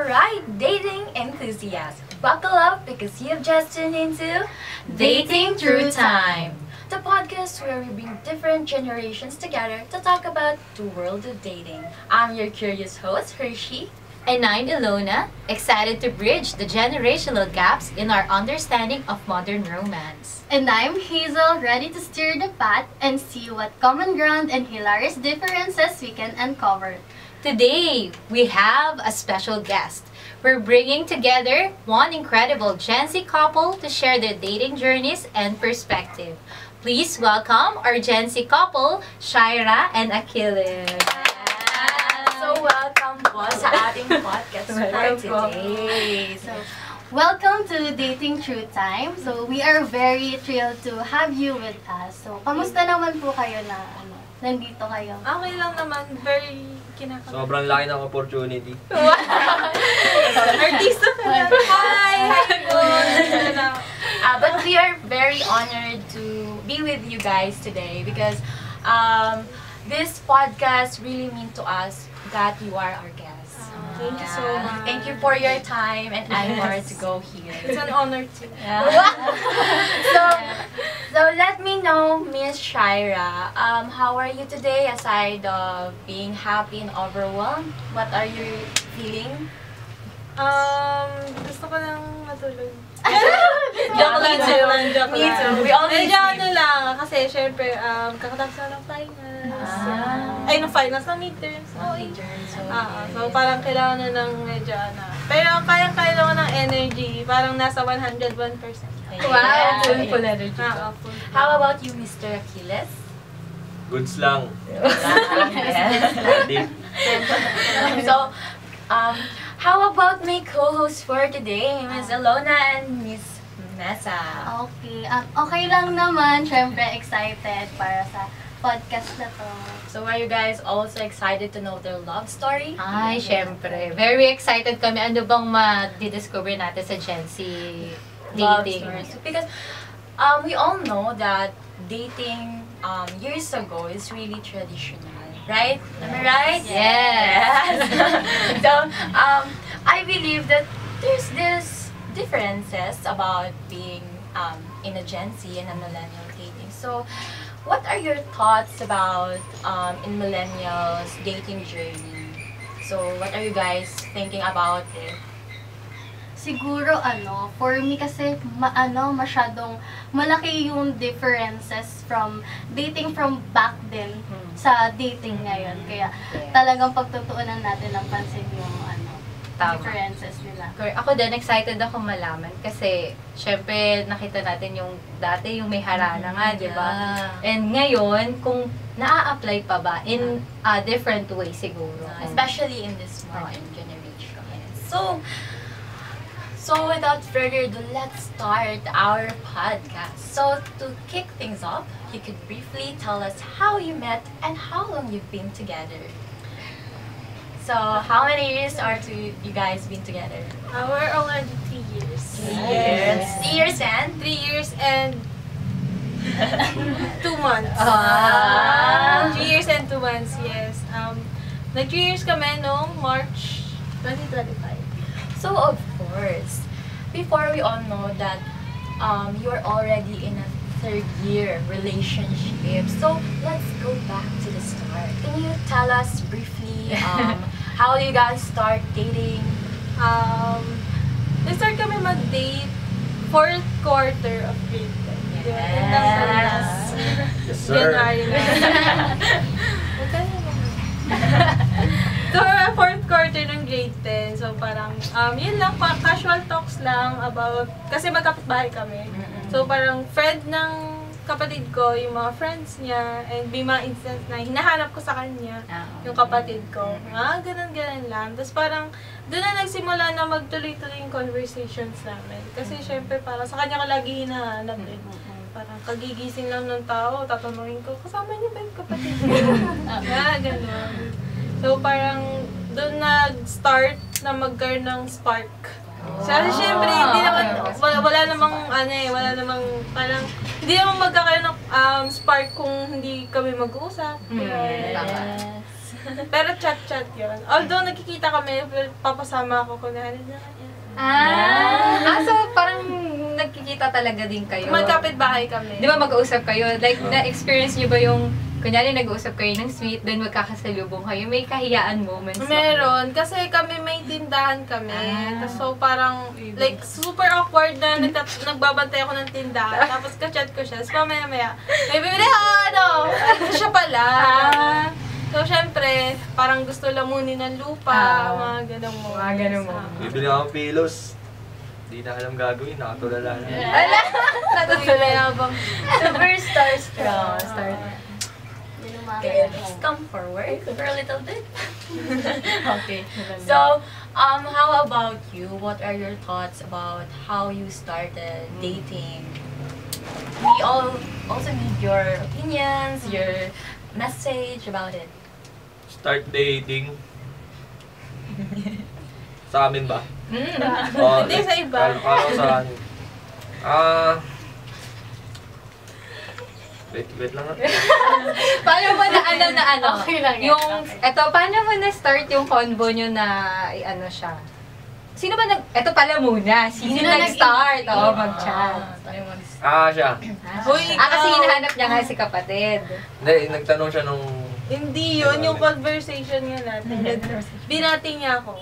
Alright, dating enthusiasts, buckle up because you've just tuned into Dating Through Time, the podcast where we bring different generations together to talk about the world of dating. I'm your curious host, Hershey. And I'm Ilona, excited to bridge the generational gaps in our understanding of modern romance. And I'm Hazel, ready to steer the path and see what common ground and hilarious differences we can uncover. Today, we have a special guest. We're bringing together one incredible Gen Z couple to share their dating journeys and perspective. Please welcome our Gen Z couple, Shaira and Achilles. So welcome po sa ating podcast for today. So, welcome to Dating Through Time. So, we are very thrilled to have you with us. So, kamusta naman po kayo na nandito kayo? Okay lang naman, very kinakabahan. Sobrang laki ng opportunity. Artista ka na. Hi! But we are very honored to be with you guys today because this podcast really means to us that you are our guests. Thank you so much. Thank you for your time and effort to go here. It's an honor too. Yeah. So let me know, Miss Shaira, how are you today aside of being happy and overwhelmed? What are you feeling? Gusto ko lang matulog. Joke lang, Joke Me lang. too. We always Medyo ano lang, kasi syempre, kakatapos na ng finals. Ay, ng finals na midterms. So parang kailangan na ng medyo ano. Pero kayang-kaya naman ng energy, parang nasa 101%. Wow, full energy. Full. How about you, Mr. Achilles? Goods lang. Deep. So, how about my co-hosts for today, Miss Ilona and Miss Nessa? Okay. Okay lang naman. Syempre, excited para sa podcast na to. So, are you guys also excited to know their love story? Ay, syempre. Very excited kami. Ano bang ma-discover natin sa Gen Z Love dating? stories. Because we all know that dating years ago is really traditional, right? Am I right? Yes. So, I believe that there's this differences about being in a Gen Z and a millennial dating. So, what are your thoughts about in millennials dating journey? So, what are you guys thinking about it? Siguro for me kasi masyadong malaki yung differences from dating from back then sa dating ngayon. Kaya talagang pagtutuunan natin ng pansin yung Tama. differences nila. Ako din, excited ako malaman kasi syempre nakita natin yung dati yung may harana nga, di ba? And ngayon, kung naa-apply pa ba in a different way siguro. Especially in this modern generation. So without further ado, let's start our podcast. So to kick things off, you could briefly tell us how you met and how long you've been together. So how many years are you guys been together? We're already 3 years. 3 years. 3 years and? 3 years and 2 months. 3 years and 2 months, yes. Nag 3 years kami noong March 2025. So of course, before we all know that you're already in a 3rd year relationship. So let's go back to the start. Can you tell us briefly how you guys start dating? Nag-start kami mag-date 4th quarter of grade 10. Yes. Yes, sir. January na. So, 4th quarter ng grade 10. So, parang, yun lang, casual talks lang about, kasi magkapitbahay kami. So, parang friend ng kapatid ko, yung mga friends niya, and may mga instance na hinahanap ko sa kanya, yung kapatid ko. Ganun-ganun lang. Tapos parang, doon na nagsimula na magtuloy-tuloy yung conversations namin. Kasi syempre, parang sa kanya ko lagi hinahanap eh. Parang kagigising lang ng tao, tatanungin ko, kasama niyo ba yung kapatid ko? Ganun. So parang doon nag-start na magkaroon ng spark. So syempre, hindi naman, wala namang parang, hindi naman magkakaroon ng spark kung hindi kami mag-uusap. Yes. Pero chat-chat yun. Although nagkikita kami, papasama ako kunwari na yan. So parang nagkikita talaga din kayo. Magkapit-bahay kami. Di ba mag-uusap kayo? Like, na-experience nyo ba yung, kunyari nag-uusap kayo ng sweet, then magkakasalubong kayo, may kahiyaan moments ba? Meron. Kasi kami may tindahan kami. So parang, like, super awkward na nagbabantay ako ng tindahan. Tapos ka-chat ko siya. Tapos mamaya-maya, may bibili ako, ano? Ano siya pala? So, syempre, parang gusto lamunin ng lupa, mga ganong moments. Mga ganong moments. Bibili ako ng pilos. Di na alam gagawin, nakatulala na. Natuloy habang. Super starstruck. Okay, Lumaki. please come forward for a little bit. Okay. So, how about you? What are your thoughts about how you started dating? We all also need your opinions, your message about it. Start dating. Sa amin ba? Oh, Hindi, sa iba. Kala ko sa amin. Wait lang. Paano mo na alam na ano? Okay lang yan, Yung, okay. eto, paano mo na-start yung convo nyo na, ano siya? Sino ba eto pala muna, sino Sino nag-start? nag-initiate? Oo, mag-chat. Siya. Hoy, Kasi ikaw. hinahanap niya nga si kapatid. Hindi, nagtanong siya nung... Hindi yun, yung conversation nga natin. Binating niya ako.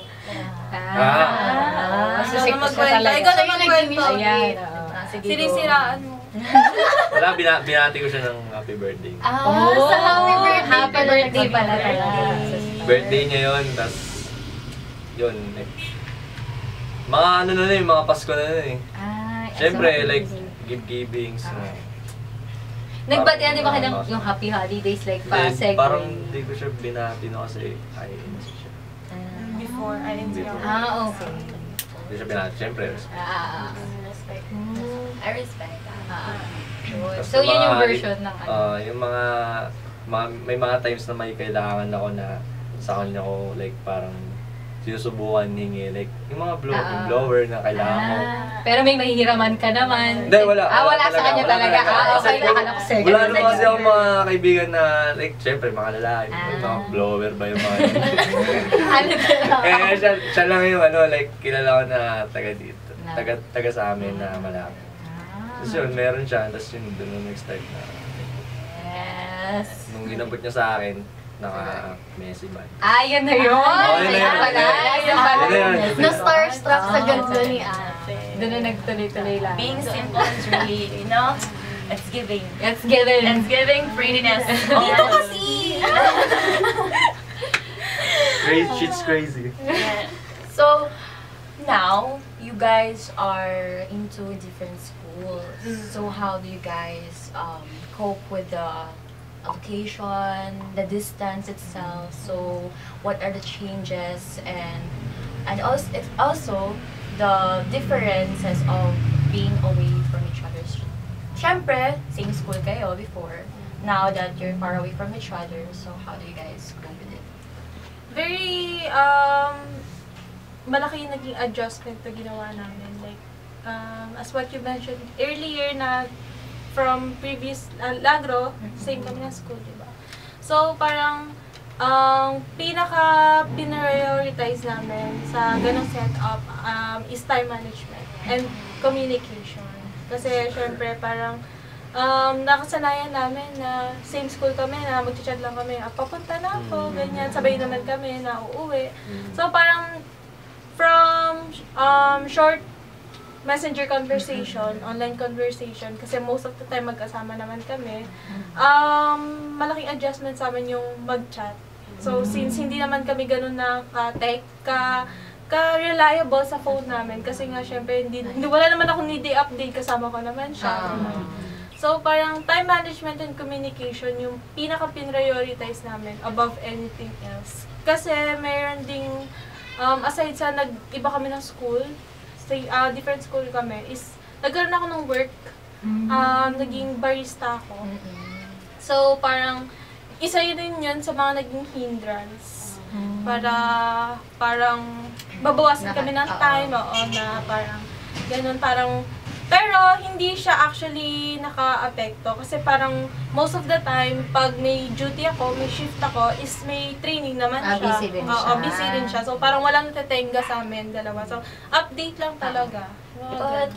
So, Ikaw na siya magkwento. talaga. Ikaw na Siya yung magkwento. Ayan, Sige, Sinisiraan mo. Wala, binati ko siya ng happy birthday. Sa happy birthday Happy pala birthday pala talaga. talaga. Birthday niya yun, tas... Yun, mga ano na yun, mga Pasko na yun eh. Siyempre, like, gift-givings. Nagbatian din ba kayo ng yung happy holidays, like pa segue? Parang hindi ko siya binati no kasi INC siya. Before, I didn't see ako. Okay. Hindi siya binati, siyempre. Respect. I respect that. Tas So, yun yung mga- version ng ano. Yung mga, may mga times na may kailangan ako na sa kanya ko, like, parang sinusubukan hingi, like, yung mga blower na kailangan ko. Pero may mahihiraman ka naman. Hindi, wala. Wala sa kanya wala talaga. Kasi Okay, akala ko second. wala naman kasi ako mga kaibigan na, like, syempre, mga lalaki, mga blower ba yung mga Ano ka lang? Kaya siya lang yung ano, like, kilala ko na taga dito. Taga sa amin na malapit. Tapos yun, meron siya, tapos yun, doon na nag-start na. Yes. Nung inabot niya sa akin, naka-Messi ba? Yun na yun. yun na yun. Ayan pala. Ayan pala. Yun na yun. Na-starstruck sa ganda ni ate. Doon na nagtuloy-tuloy lang. Being simple is really, it's giving. Let's get it. It's giving prettiness. Dito kasi! Shit's crazy. So, now, you guys are into different schools. So, how do you guys cope with the location, the distance itself? So, what are the changes and also the differences of being away from each other? Siyempre, same school kayo before. Now that you're far away from each other, so how do you guys cope with it? Very, malaki yung naging adjustment na ginawa namin. Like, as what you mentioned earlier na from previous Lagro, same kami na school, di ba? So, parang, pinaka-prioritize namin sa ganong setup is time management and communication. Kasi, syempre, parang, nakasanayan namin na same school kami, na mag-chat lang kami, papunta na ako, ganyan, sabay naman kami na uuwi. So, parang, from short messenger conversation, online conversation, kasi most of the time magkasama naman kami, malaking adjustment sa amin yung mag-chat. So, since hindi naman kami ganun na ka-tech, ka-reliable sa phone namin, kasi nga, syempre, wala naman ako ni day update, kasama ko naman siya. So, parang time management and communication yung pinaka-prioritize namin above anything else. Kasi, mayroon ding, aside sa nag-iba kami ng school, different school kami, is nagkaroon ako ng work, naging barista ako. So, parang, isa yun din yun sa mga naging hindrance. Para, parang, babawasan kami ng time, na parang, ganun, parang, Pero hindi siya actually naka-apekto kasi parang most of the time pag may duty ako, may shift ako, is may training naman siya. Busy rin siya. Oo, busy rin siya. So parang walang natetenga sa amin dalawa. So update lang talaga. But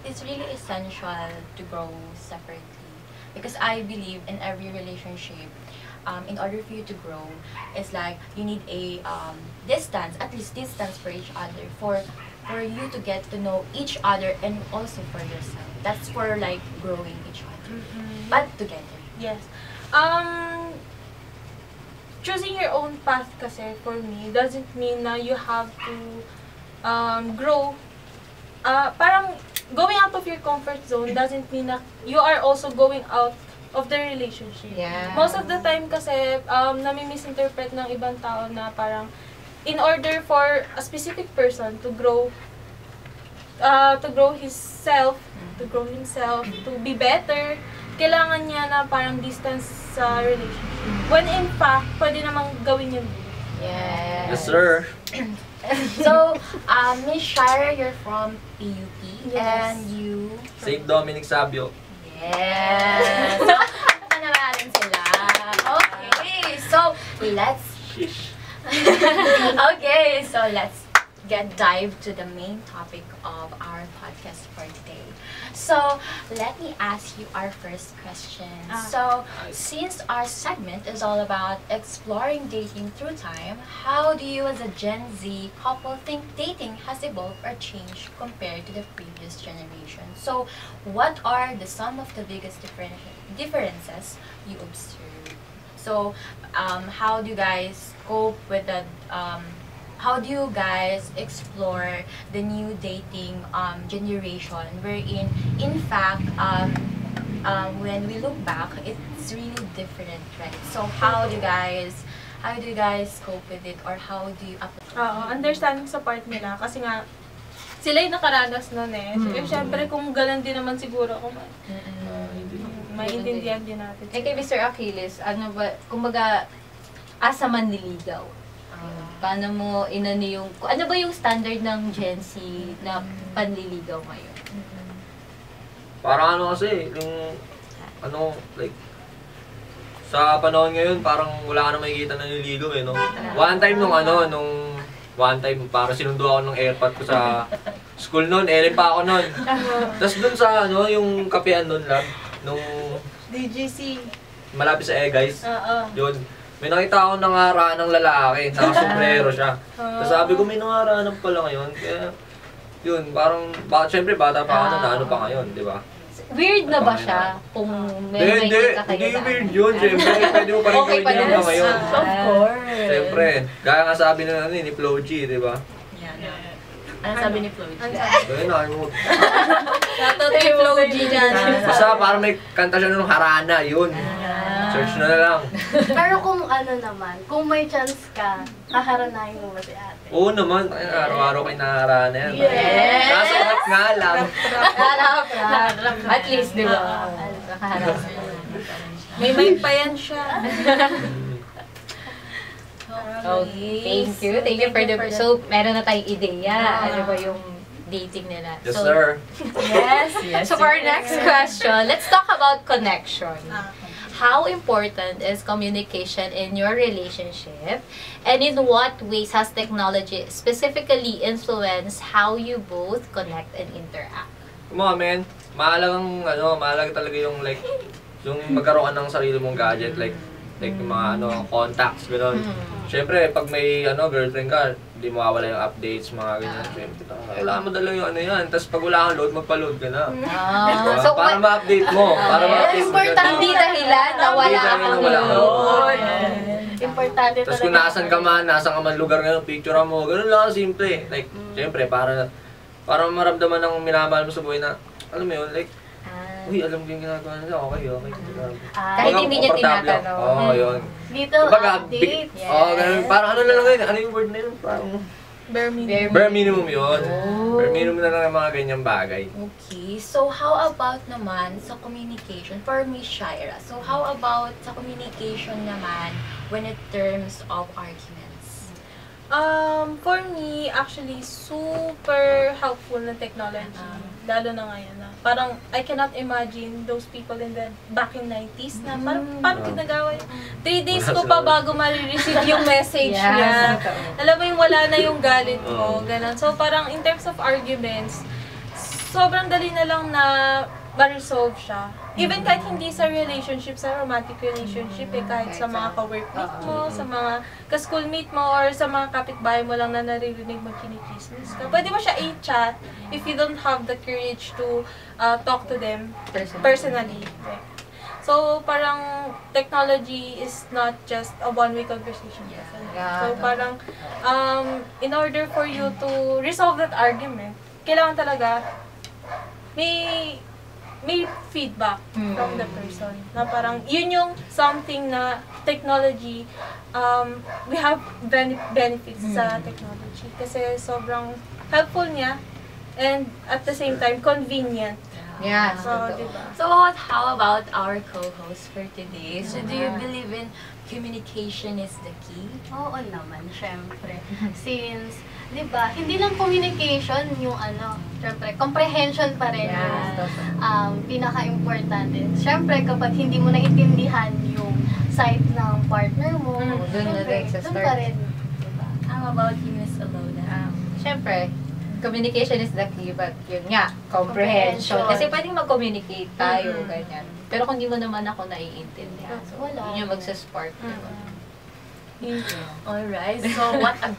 it's really essential to grow separately. Because I believe in every relationship, in order for you to grow, it's like you need a distance, at least distance for each other, for you to get to know each other and also for yourself. That's for like growing each other, but together. Yes. Choosing your own path kasi for me doesn't mean na you have to grow. Parang going out of your comfort zone doesn't mean na you are also going out of the relationship. Yeah. Most of the time kasi nami-misinterpret ng ibang tao na parang in order for a specific person to grow himself, to be better, kailangan niya na parang distance sa relationship. When in fact, pwede namang gawin yun. Yes. Yes, sir. So, Miss Shira, you're from PUP, Yes. and you. St. Dominic Sabio. Yes. So, naman sila. Okay, so let's. Sheesh. Okay, so let's dive to the main topic of our podcast for today. So, let me ask you our first question. So, since our segment is all about exploring dating through time, how do you as a Gen Z couple think dating has evolved or changed compared to the previous generation? So, what are some of the biggest differences you observe? So, how do you guys cope with the how do you guys explore the new dating generation wherein in fact when we look back it's really different, right? So how do you guys cope with it, or how do you apply? Understanding sa part nila kasi nga sila yung nakaranas nun eh. So, syempre kung ganun din naman siguro kung maintindihan din natin. Eh kay Mr. Achilles, ano ba, kumbaga, asa manliligaw? Paano mo inano yung, ano ba yung standard ng Gen Z na panliligaw ngayon? Parang ano kasi, like, sa panahon ngayon, parang wala ka na makikita na nililigaw eh, no? One time, parang sinundo ako ng airpot ko sa school noon, pa ako noon. Tapos dun sa, yung kapean noon lang, nung DGC. malapit sa guys, yun. May nakita ako nangaraan ng lalaki, naka-sombrero siya. Tapos sabi ko, may nangaraan pala ngayon. Kaya, yun, parang, syempre bata pa ako na ano pa ngayon, di ba? Weird na ba siya kung may nakikita kayo Hindi na? weird yun, syempre. Pwede mo pa rin Okay gawin pa yun rin. na ngayon. Of course. Syempre, gaya nga sabi ni Flo G, di ba? Ano sabi ni Flo? Gaya na, Shoutout kay Flo G dyan. basta parang may kanta siya nung Harana, yun. Search na lang. Pero kung ano naman, kung may chance ka, kaharanahin mo ba si ate? Oo naman, araw-araw kayo naharana yan. Yes! Kaso harap nga lang. At least, di ba? Nakaharap. May mic pa yan siya. Okay. Thank you for the... So, meron na tayong ideya. Ano ba yung dating nila? Yes, So, sir. Yes. So, for our next question, let's talk about connection. How important is communication in your relationship? And in what ways has technology specifically influenced how you both connect and interact? Mga men, mahalaga talaga yung like, yung magkaroon ng sarili mong gadget, like yung mga contacts, gano'n. Siyempre, pag may girlfriend ka, hindi mawawala yung updates, mga ganyan. Siyempre, kailangan mo dala yung yan. Tapos pag wala kang load, magpa-load ka na. Diba? So, para ma-update mo. Para ma-update mo. hindi dahilan na wala kang load. Importante Tapos kung nasan ka man lugar ngayon, picture mo, ganun lang simple. Like, siyempre, para maramdaman ng minamahal mo sa buhay na, alam mo yun, like, uy, alam ko yung ginagawa nila, okay. Kahit hindi niya tinatanong. Oo, yun. Dito, Kumbaga, update. ganun. Parang ano na lang yun, ano yung word na yun? Parang, bare minimum yun. Bare minimum na lang ang mga ganyang bagay. Okay, so how about naman sa communication for Miss Shira? So how about sa communication naman when it terms of arguments? For me, actually, super helpful na technology. Lalo na ngayon na. Parang, I cannot imagine those people in the back in 90s na parang, paano ginagawa yun? 3 days ko pa bago ma-receive yung message niya. Alam mo yung wala na yung galit mo, ganun. So, parang in terms of arguments, sobrang dali na lang na ma-resolve siya. Even kahit hindi sa relationship, sa romantic relationship, kahit sa mga ka-workmate mo, sa mga ka-schoolmate mo, or sa mga kapitbahay mo lang na naririnig mo kinikismis ka. Pwede mo siya i-chat if you don't have the courage to talk to them personally. So, parang technology is not just a one-way conversation. So, parang in order for you to resolve that argument, kailangan talaga may feedback from the person. Na parang, yun yung something na technology, we have benefits sa technology. Kasi sobrang helpful niya and at the same time, convenient. Yeah. So, diba? So how about our co-host for today? So do you believe in communication is the key? Oo naman, syempre. Since, di ba, hindi lang communication yung syempre, comprehension pa rin yung pinaka-importante. Syempre, kapag hindi mo naintindihan yung side ng partner mo, syempre, dun pa rin. Diba? How about you, Miss Alona? Syempre, communication is the key, but yun nga, comprehension. Kasi pwedeng mag-communicate tayo, ganyan. Pero kung di mo naman ako naiintindihan, so yun yung magsaspark. Alright, so what a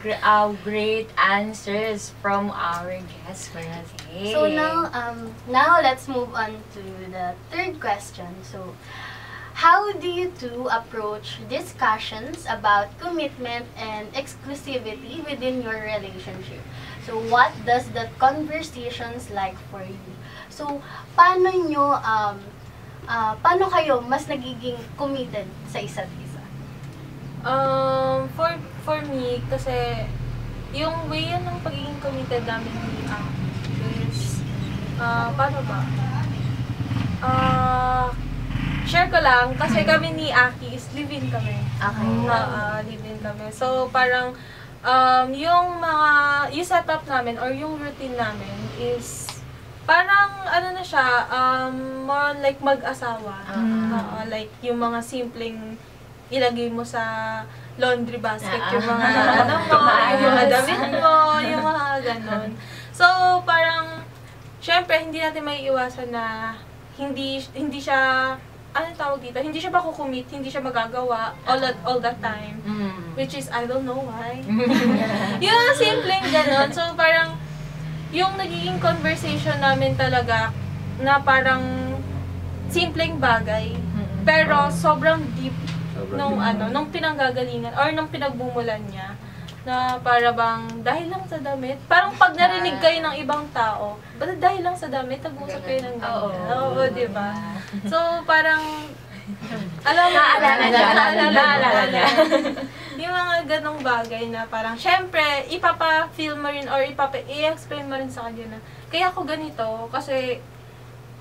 great answers from our guests for today. So now let's move on to the third question. So, how do you two approach discussions about commitment and exclusivity within your relationship? So, what does that conversations like for you? So, paano kayo mas nagiging committed sa isa't isa? For me, kasi yung way yan ng pagiging committed namin ni is, paano ba? Share ko lang, kasi kami ni Aki is live-in kami. Okay. Live-in kami. So, parang, yung setup namin or yung routine namin is parang na siya, more like mag-asawa. Like yung mga simpleng ilagay mo sa laundry basket, yung mga yung mga damit mo, yung mga ganon. So, parang syempre hindi natin maiiwasan na hindi siya tawag dito? Hindi siya makukumit, hindi siya magagawa all the time. Which is, I don't know why. Yung simpleng ganon. So, parang, yung nagiging conversation namin talaga, na parang simpleng bagay, pero sobrang deep nung pinanggagalingan, or nung pinagbumulan niya, na para bang, dahil lang sa damit, parang pag narinig kayo ng ibang tao, dahil lang sa damit, nag-usap kayo ng damit. Oo, diba? So, parang, alam mo, naalala niya. Yung mga ganong bagay na parang, syempre, ipapa-feel mo rin or i-explain mo rin sa kanya na, kaya ako ganito, kasi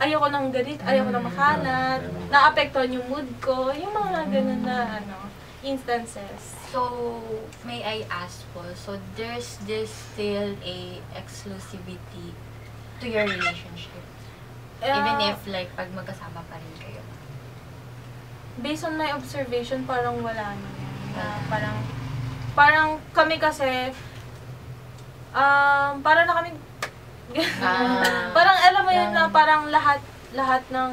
ayoko nang ganito, ayoko nang makalat, naapektuhan yung mood ko, yung mga ganon na, instances. So, may I ask po, so there's still a exclusivity to your relationship? Even if like pag magkasama pa rin kayo? Based on my observation, parang wala na. Parang kami kasi, parang na kami, parang alam mo yun na parang lahat ng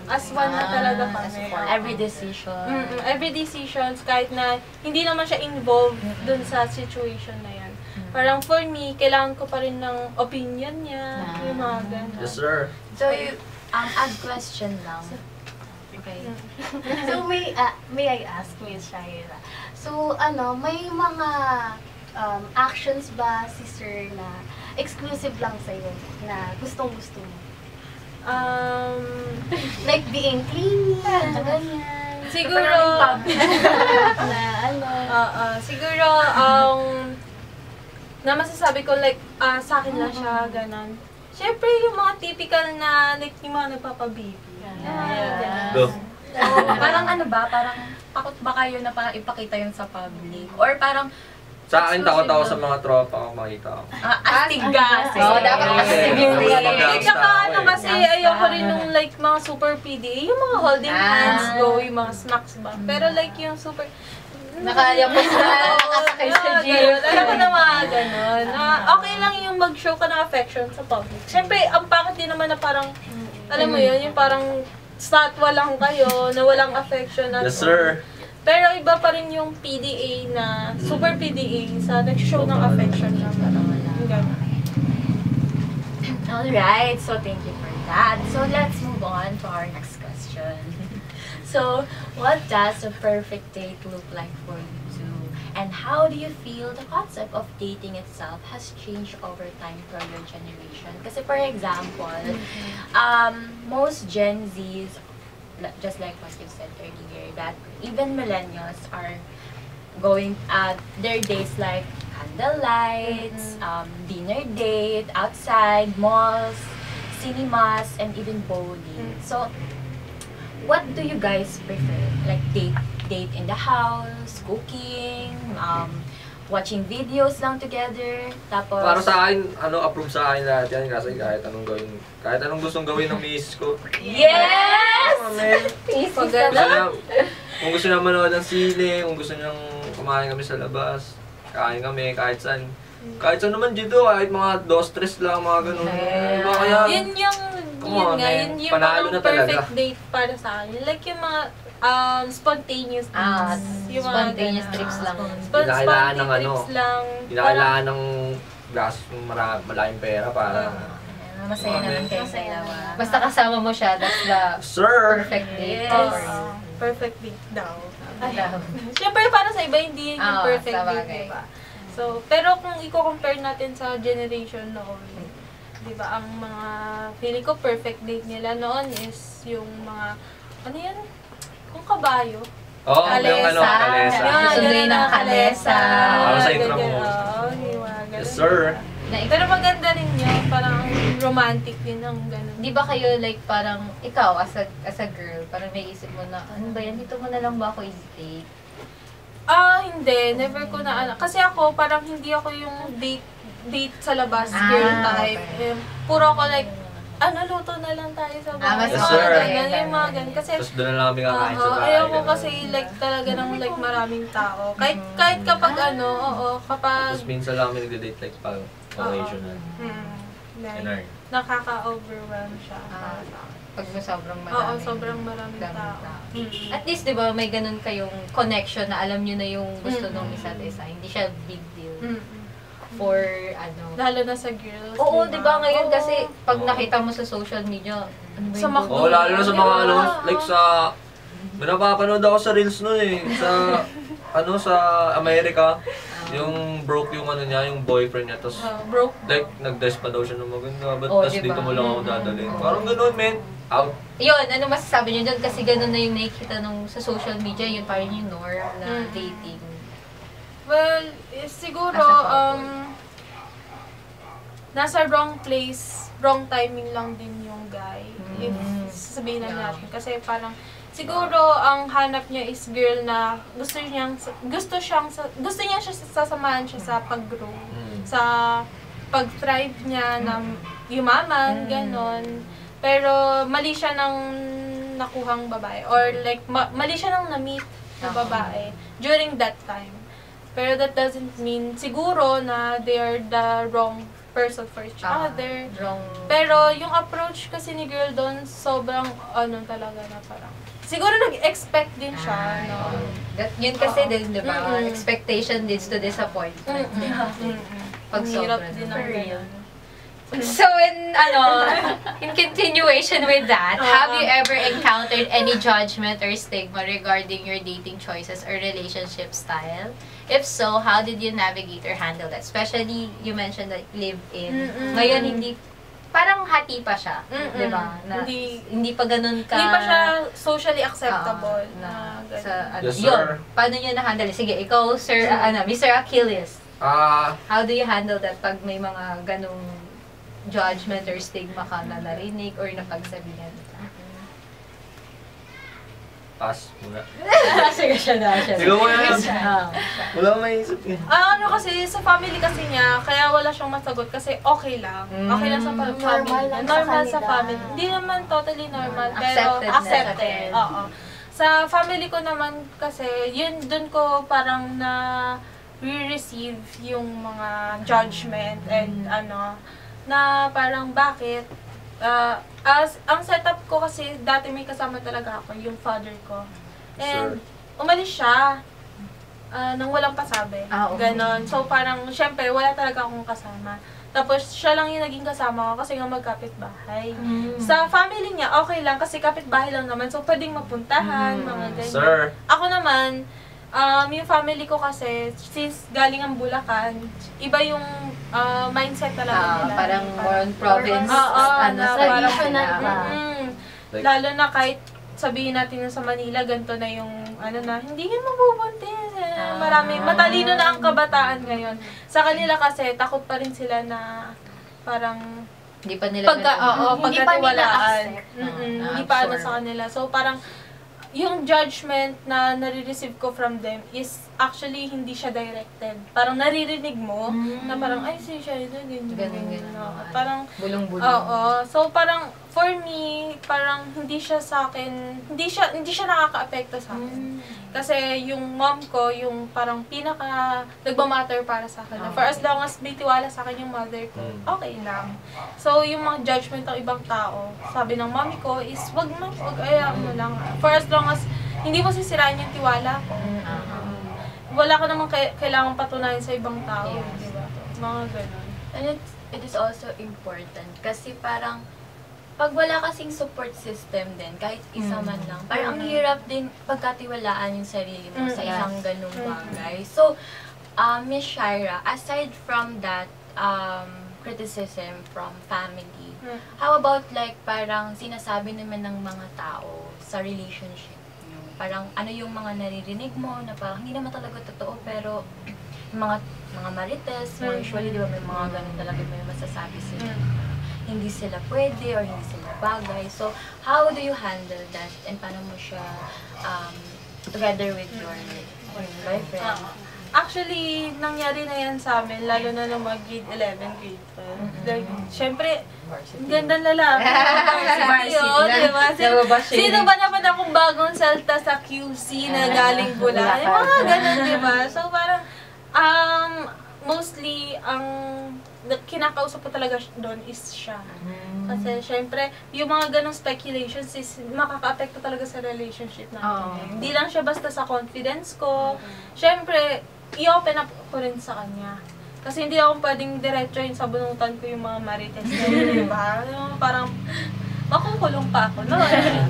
as one na talaga kami. Every decision. Every decisions, kahit na hindi naman siya involved dun sa situation na yan. Parang for me, kailangan ko pa rin ng opinion niya, yung mga ganun. Yes, sir. So, add question lang. Okay. So, may I ask, Miss Shaira? So, may mga actions ba, si Sir, na exclusive lang sa'yo, na gustong-gusto mo? Like being clingy, ganyan. Siguro, siguro, na masasabi ko, like, sa akin lang siya, ganon. Siyempre, yung mga typical na, like, yung mga nagpapababy. Parang parang takot ba kayo na parang ipakita yun sa public? Or parang, Sa akin, takot ako sa mga tropa ko makita ako. Astig kasi. Oo, dapat astig. Tsaka ano kasi, ayoko rin nung like mga super PDA, yung mga holding hands go, yung mga smacks ba. Pero like yung super, Nakayapos na, nakasakay sa jeep. Ayoko na mga ganon. Okay lang yung mag-show ka ng affection sa public. Siyempre, ang pangit din naman na parang, alam mo yun, yung parang statwa lang kayo, na walang affection at Yes, sir. Pero iba pa rin yung PDA na, super PDA sa nag-show ng affection na parang ganon. Alright, so thank you for that. So let's move on to our next question. So, what does a perfect date look like for you two? And how do you feel the concept of dating itself has changed over time for your generation? Kasi for example, most Gen Zs, just like what you said earlier, that even millennials are going their days like candle lights, dinner date, outside, malls, cinemas, and even bowling. So, what do you guys prefer? Like date in the house, cooking, watching videos lang together, tapos... Para sa akin, approve sa akin lahat yan kasi kahit anong gustong gawin ng misis ko. Yes! Gusto niya, kung gusto niya manood ng sine, kung gusto niyang kumain kami sa labas, kain kami kahit saan. Kahit saan naman dito, kahit mga 2-3 lang, mga ganun. Kaya, Yun yung panalo na perfect talaga. date para sa akin. Like yung mga spontaneous dates. Yung mga Spontaneous ganun. trips lang. Kinakailangan ng trips lang. kinakailangan ng gas, malaking pera para... Masaya naman kayo sa dalawa. Basta kasama mo siya, that's the Sir! perfect date Yes. for you. Perfect date daw. Daw. Siyempre para sa iba, hindi yun yung perfect sa date, bagay. diba? So, pero kung i-compare natin sa generation noon, di ba, ang mga, feeling ko perfect date nila noon is yung mga, ano yan? Kung kabayo. Oo, yung kalesa. Susunduin ng kalesa. Para sa intro mo. Oo, yung mga ganun. Yes, sir! Pero maganda rin yun, parang romantic din ang ganun. Di ba kayo like parang, ikaw as a girl, parang may isip mo na, ano ba yan, dito mo na lang ba ako i-date? Hindi. Never ko na, kasi ako, parang hindi ako yung date sa labas, girl type. Okay. Puro ako like, luto na lang tayo sa bahay. mas Yes, sir. Yung mga ganun. Kasi, Tapos doon na lang kami kakain sa bahay. ayaw ko ganun. kasi like talaga ng like maraming tao. Kahit kapag kapag, Tapos minsan lang kami nag-date like pag occasional. like, nakaka-overwhelm siya. Pag mo sobrang marami. Oo, sobrang maraming tao. At least, di ba, may ganun kayong connection na alam nyo na yung gusto nung isa't isa. Hindi siya big deal. For, Lalo na sa girls. Oo, di ba, ngayon kasi, pag nakita mo sa social media, ano ba Sa yung McDo. Oo, lalo na sa mga like sa... May napapanood ako sa reels nun eh. Sa Amerika. Yung broke yung niya, yung boyfriend niya. Tapos Broke. like nag-dress pa daw siya ng maganda. But Oo, tas diba? dito mo lang ako dadalhin. Parang ganun, men. Out. Yun, ano masasabi niyo doon? Kasi ganun na yung nakikita nung sa social media, yun parang yung norm na dating. Well, siguro, As a couple. nasa wrong place, wrong timing lang din yung guy. If sasabihin na natin. Kasi parang, siguro, ang hanap niya is girl na gusto niya siya sasamahan siya sa pag-grow. Sa pag-thrive niya na yumaman, ganon. Pero, mali siya ng nakuhang babae. Or like, mali siya ng na-meet na babae during that time. Pero that doesn't mean, siguro, na they are the wrong person for each other. Wrong. Pero yung approach kasi ni girl doon, sobrang talaga na parang, siguro nag-expect din siya, no? Yun kasi din, di ba? Expectation leads to disappointment. Pag Hirap sobra din na. ang ganun. So in continuation with that, have you ever encountered any judgment or stigma regarding your dating choices or relationship style? If so, how did you navigate or handle that? Especially, you mentioned that live-in. Ngayon, hindi, parang hati pa siya. Di ba? Na, hindi pa ganun ka... Hindi pa siya socially acceptable. na ganun. sa, Yes, yun. sir. Paano nyo na-handle? Sige, ikaw, Sir, Mr. Achilles. How do you handle that pag may mga ganung judgment or stigma ka na narinig or napagsabihan ka? Pass muna. Sige, siya na. Siguro mo yan. Ah. Wala akong maisip eh. Ano kasi, sa family kasi niya, kaya wala siyang masagot kasi okay lang. Okay lang sa family. Normal lang sa Normal sa kanila. family. Hindi naman totally normal, pero Accepted na. accepted. Oo. Sa family ko naman kasi, yun dun ko parang na re-receive yung mga judgment and na parang bakit as ang setup ko kasi dati may kasama talaga ako, yung father ko. And umalis siya nang walang pasabi. Okay. Ganon. So parang syempre wala talaga akong kasama. Tapos siya lang yung naging kasama ko kasi nga magkapit-bahay. Sa family niya, okay lang kasi kapit-bahay lang naman. So pwedeng mapuntahan, mga ganyan. Sir. Ako naman, yung family ko kasi, since galing ang Bulacan, iba yung mindset talaga nila. Parang more on province. Traditional pa. Lalo na kahit sabihin natin na sa Manila, ganito na yung, hindi yan mabubuntis. Matalino na ang kabataan ngayon. Sa kanila kasi, takot pa rin sila na parang, Hindi pa nila pagkatiwalaan. nila-accept. Hindi pa sa kanila. So parang, yung judgment na nare-receive ko from them is actually hindi siya directed. Parang naririnig mo na parang, ay, siya, ganyan. Parang, bulong-bulong. oo. So, parang, for me, parang hindi siya sa akin, hindi siya nakaka-apekto sa akin. Kasi yung mom ko, yung parang pinaka nagmamatter para sa akin. For as long as may tiwala sa akin yung mother ko, okay lang. So, yung mga judgment ng ibang tao, sabi ng mommy ko is, wag mo lang. For as long as hindi mo sisirain yung tiwala ko. Wala ka namang kailangan patunayan sa ibang tao. Diba? Mga ganun. And it is also important kasi parang pag wala kasing support system din, kahit isa man lang, parang ang hirap din pagkatiwalaan yung sarili mo sa isang ganung bagay. So, Miss Shaira, aside from that criticism from family, how about like parang sinasabi naman ng mga tao sa relationship nyo? Parang ano yung mga naririnig mo na parang hindi naman talaga totoo pero yung mga marites, usually di ba may mga ganun talaga may masasabi sila. Hindi sila pwede or hindi sila bagay. So, how do you handle that? And paano mo siya together with your boyfriend? Actually, nangyari na yan sa amin, lalo na nung mag grade 11, grade 12. Like, syempre, ang gandang lalaki. Diba? Sino ba naman akong bagong salta sa QC na galing Bulacan? Yung mga ganun, diba? So, parang, mostly, ang kinakausap ko talaga doon is siya. Kasi syempre, yung mga ganong speculations is makaka-apekto talaga sa relationship natin. Hindi lang siya basta sa confidence ko. Syempre, i-open up ko rin sa kanya. Kasi hindi ako pwedeng diretso yun sa bunutan ko yung mga marites na yun, diba? Parang, makukulong pa ako, no?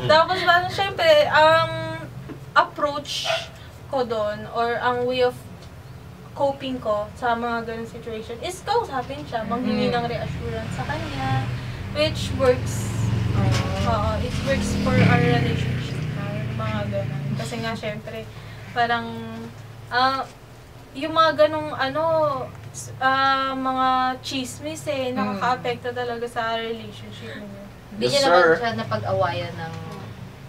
Tapos, syempre, ang approach ko doon, or ang way of coping ko sa mga ganung situation is kausapin siya, manghingi ng reassurance sa kanya, which works. It works for our relationship na, yung mga ganun. Kasi nga, syempre, parang, yung mga ganung, mga chismis nakaka-apekto talaga sa relationship niyo. Hindi niya naman siya napag-awayan ng...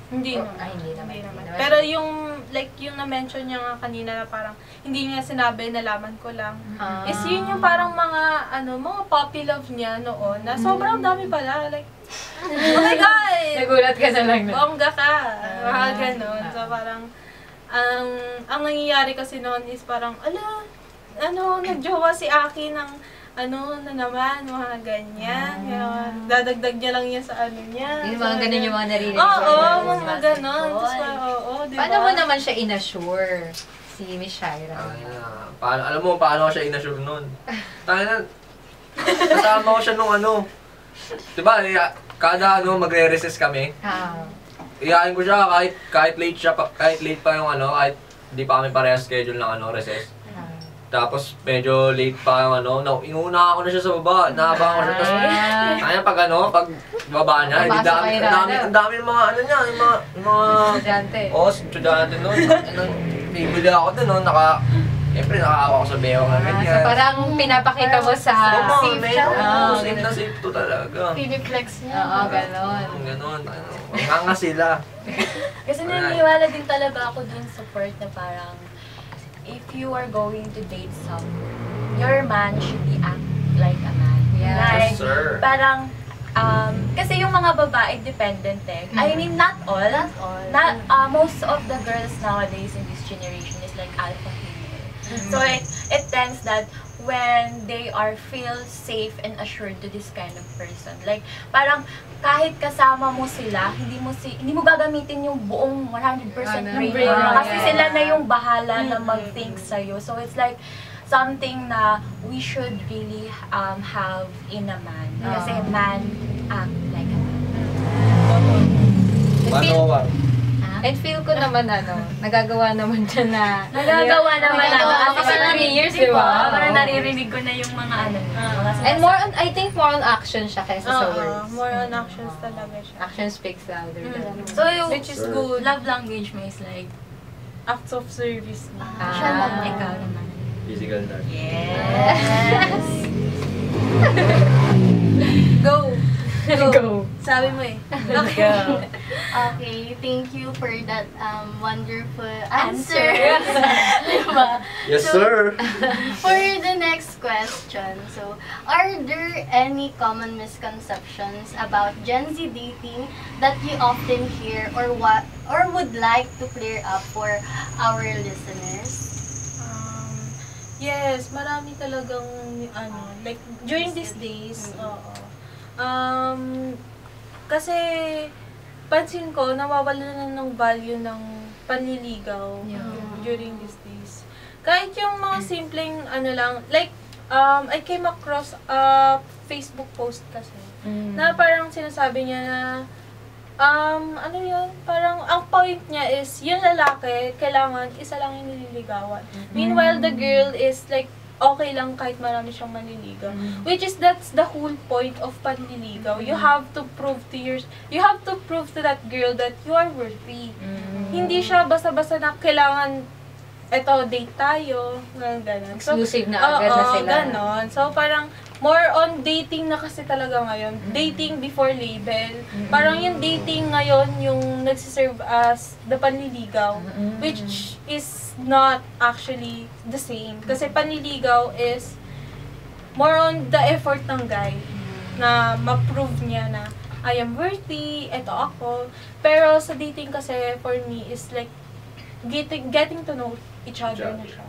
Hindi naman. Hindi naman. Pero yung, like, yung na-mention niya nga kanina na parang, hindi niya sinabi, nalaman ko lang. Is yun yung parang mga, mga puppy love niya noon, na sobrang dami pala. Like, oh my God! Nagulat ka na lang na. Bongga ka. Mga ganon. So parang, ang nangyayari kasi noon is parang, nagjowa si Aki ng, na naman, mga ganyan. Dadagdag niya lang niya sa niya. Yung mga ganun yung mga naririnig. Mga ganon. Diba? Paano mo naman siya inassure si Miss Shaira? Alam mo, paano ko siya inassure nun? Kasama ko siya nung diba, kada magre-recess kami. Iyain ko siya kahit late pa yung kahit hindi pa kami parehas schedule ng recess. Tapos medyo late pa yung inuuna ako na siya sa baba, naabangan ko siya, tapos pag baba niya, ang dami ng mga yung mga Estudyante. estudyante nun. Bibili ako dun, Siyempre, nakakawa ko sa bewang na ganyan. So parang pinapakita mo sa... Safe siya. Safe na safe to talaga. Piniflex niya. Oo, ganon. Ganon. Nga sila. Kasi naniniwala din talaga ako dun sa part na parang if you are going to date someone, your man should be act like a man. Yeah. Like, Yes, sir. parang, kasi yung mga babae dependent eh. I mean, not all. Not all. Most of the girls nowadays in this generation is like alpha female. So it tends that when they are feel safe and assured to this kind of person. Like, parang kahit kasama mo sila, hindi mo gagamitin yung buong 100% brain. brain. Kasi sila na yung bahala na mag-think sa'yo. So it's like something na we should really have in a man. Kasi man act like a man. Paano ba? And feel ko naman nagagawa naman dyan na... Nagagawa naman Nagagawa kasi 3 years, di ba? Parang naririnig ko na yung mga And more on, I think more on action siya kaysa sa words. More on actions talaga siya. Action speaks louder than So yung Which is good. love language mo is like, Acts of service. Siya naman. ikaw naman. Physical touch. Yes! Go! Go. Sabi mo eh. Okay, thank you for that wonderful answer. Diba? Yes, So, sir. For the next question, so are there any common misconceptions about Gen Z dating that you often hear or would like to clear up for our listeners? Yes, marami talagang like during these days, kasi pansin ko nawawala na ng value ng panliligaw during these days. Kahit yung mga simpleng lang, like I came across a Facebook post kasi na parang sinasabi niya na parang ang point niya is yung lalaki kailangan isa lang yung nililigawan. Meanwhile the girl is like okay lang kahit marami siyang manliligaw. Which is that's the whole point of panliligaw. You have to prove to that girl that you are worthy. Hindi siya basta-basta na kailangan date tayo, ganun. Exclusive na agad na sila. Ganon. So parang more on dating na kasi talaga ngayon. Dating before label. Parang yung dating ngayon yung nagsiserve as the panliligaw. Which is not actually the same. Kasi panliligaw is more on the effort ng guy na ma-prove niya na I am worthy, eto ako. Pero sa dating kasi for me is like getting to know each other na siya.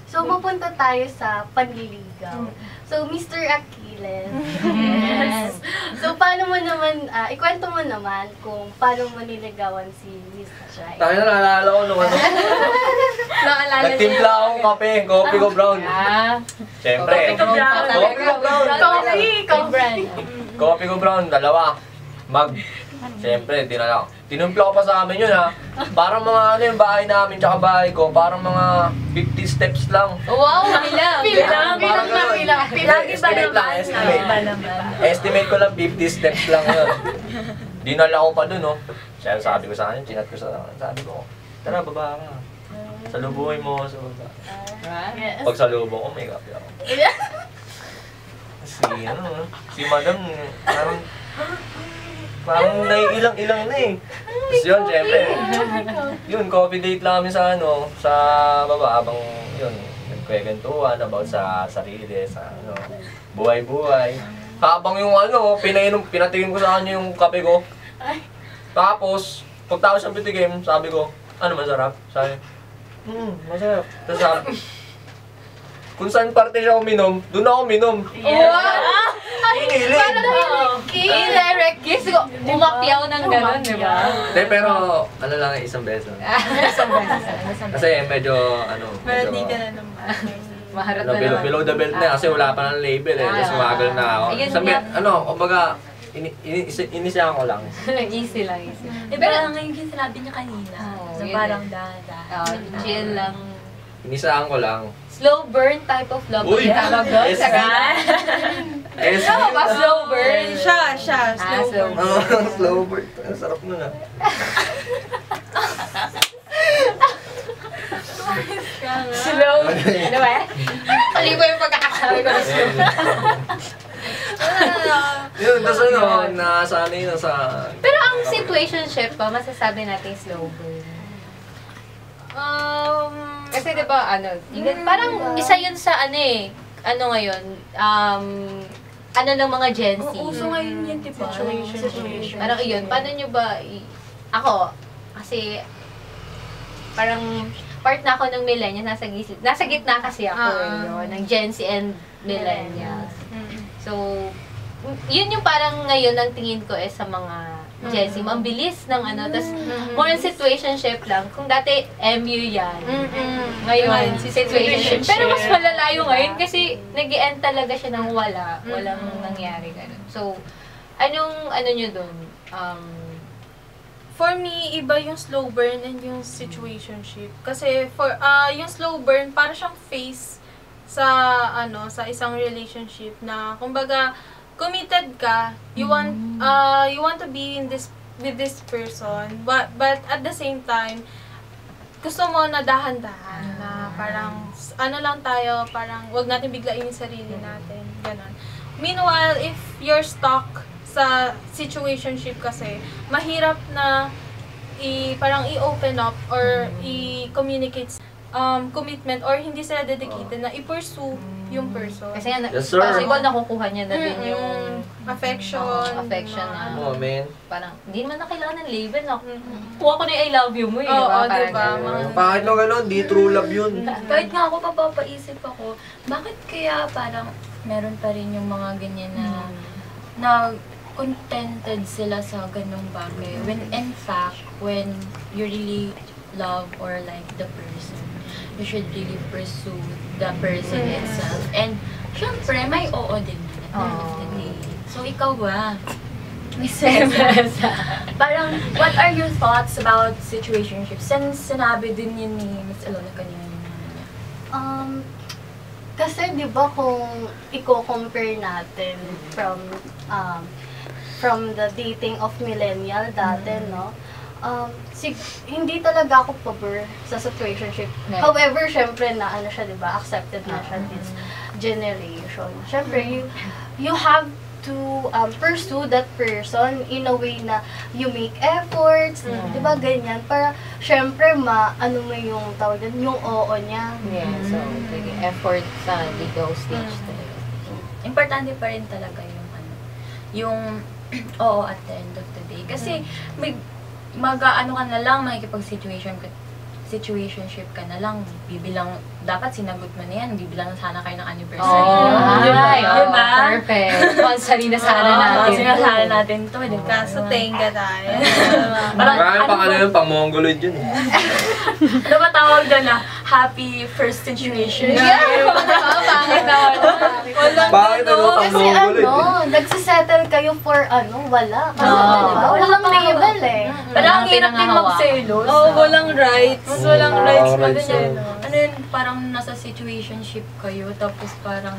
So, mapunta tayo sa panliligaw. So, Mr. Aquiles. Yes. So, paano mo naman, ikwento mo naman kung paano mo niligawan si Miss Shai. Tayo na naalala ko nung nagtimpla akong kape, kopi ko brown. Siyempre. Kopi ko brown. Kopi ko brown. Kopi ko brown, dalawa. Siyempre, tinumpla ko pa sa amin yun Parang mga yung bahay namin tsaka bahay ko, parang mga 50 steps lang. Wow, bilang. Estimate lang, estimate ko lang 50 steps lang yun. Dinala ko pa dun, Siya sabi ko sa kanya, chinat ko sabi ko, tara, baba ka. Salubungin mo ako sa baba. Yes. Pag salubong ko, may kape ako. Si madam, parang naiilang-ilang na Tapos yun, syempre. Yun, coffee date lang kami sa sa baba, habang yun, nagkwekentuhan about sa sarili, sa buhay-buhay. Habang yung pinatingin ko sa kanya yung kape ko. Tapos, pagtapos ng pitigim, sabi ko, masarap? Sabi, masarap. Tapos sabi, kung saan parte siya uminom, doon ako uminom. Hinilig! Indirect kiss. Umakyaw ng gano'n, di ba? Hindi, pero lang isang beses. Kasi medyo, Pero di ka na naman. Maharap na naman. below the belt na kasi wala pa ng label Tapos umagal na ako. Kumbaga, inisiyan ko lang. Easy lang, easy. Pero ngayon yung sinabi niya kanina, Oo, na yun parang eh. dahan-dahan. Chill lang. Inisahan ko lang. Slow burn type of love. Uy! Yung tawag doon. SB. Ano ba? Slow burn. Siya, slow slow burn. Slow bird. Ang sarap nun Kaya nga. Slow. Ano ba? Mali ba yung pagkakasabi ko na slow? Yun, tapos nasanay na sa... Pero ang situationship pa, masasabi natin slow burn. Kasi diba, parang isa yun sa ano ngayon, ano ng mga Gen Z. Uso ngayon yun, diba? Situation. Parang yun, paano nyo ba, ako, kasi, parang, part na ako ng millennials, nasa gitna kasi ako, ng Gen Z and millennials. So, yun yung parang ngayon ang tingin ko sa mga Gen Z, ang bilis ng tas more on situationship lang. Kung dati MU yan, ngayon situationship. Pero mas malalayo ngayon kasi nag-end talaga siya ng walang nangyari ganun. So, anong nyo dun? For me, iba yung slow burn and yung situationship. Kasi yung slow burn, para siyang phase sa isang relationship na kumbaga committed ka, you want to be with this person, but at the same time gusto mo na dahan-dahan na parang lang tayo, parang wag natin biglain yung sarili natin, ganun. Meanwhile, if you're stuck sa situationship kasi, mahirap na parang i-open up or i-communicate commitment or hindi sila dedicated na i-pursue yung person. Kasi nga, Yes, sir. possible nakukuha niya na din yung affection. affection na. Moment. Parang, hindi naman na kailangan ng label, no? Kuha ko na yung I love you mo, Oo, diba? diba? Ganun. Pangit na gano'n, di true love yun. Kahit nga ako, papapaisip ako, bakit kaya parang meron pa rin yung mga ganyan na contented sila sa ganung bagay. When in fact, when you really love or like the person, you should really pursue the person itself. And syempre, may oo din at the end of the day. So, ikaw ba? Parang, what are your thoughts about situationships? Sinabi din yun ni Ms. Alona kanina. Kasi di ba kung i-compare natin from the dating of millennial dati, no? Hindi talaga ako pabor sa situationship. Yeah. However, syempre na siya, 'di ba? Accepted na siya this generation. Syempre, you have to pursue that person in a way na you make efforts, 'di ba? Ganyan para syempre mo yung tawag din, yung oo niya. Yeah, so, effort sa legal stage talaga. Importante pa rin talaga yung oo at the end of the day. Kasi ka na lang, situationship ka na lang, dapat sinagot mo na yan, bibilang sana kayo ng anniversary. Diba? Perfect. Sponsor na sana natin. Sponsor na sana natin to, diba? Kaso tenga tayo. Marami pang yun, pang mongoloid yun. Ano ba tawag doon na? Happy first situation? Pangit naman. Bakit pang Kasi mongoloid? nagsisettle kayo for wala. Kasi Oo. walang label eh. Pero ang hirap din magselos. Walang rights. Walang rights pa rights, din. Ano yun, parang nasa situationship kayo, tapos parang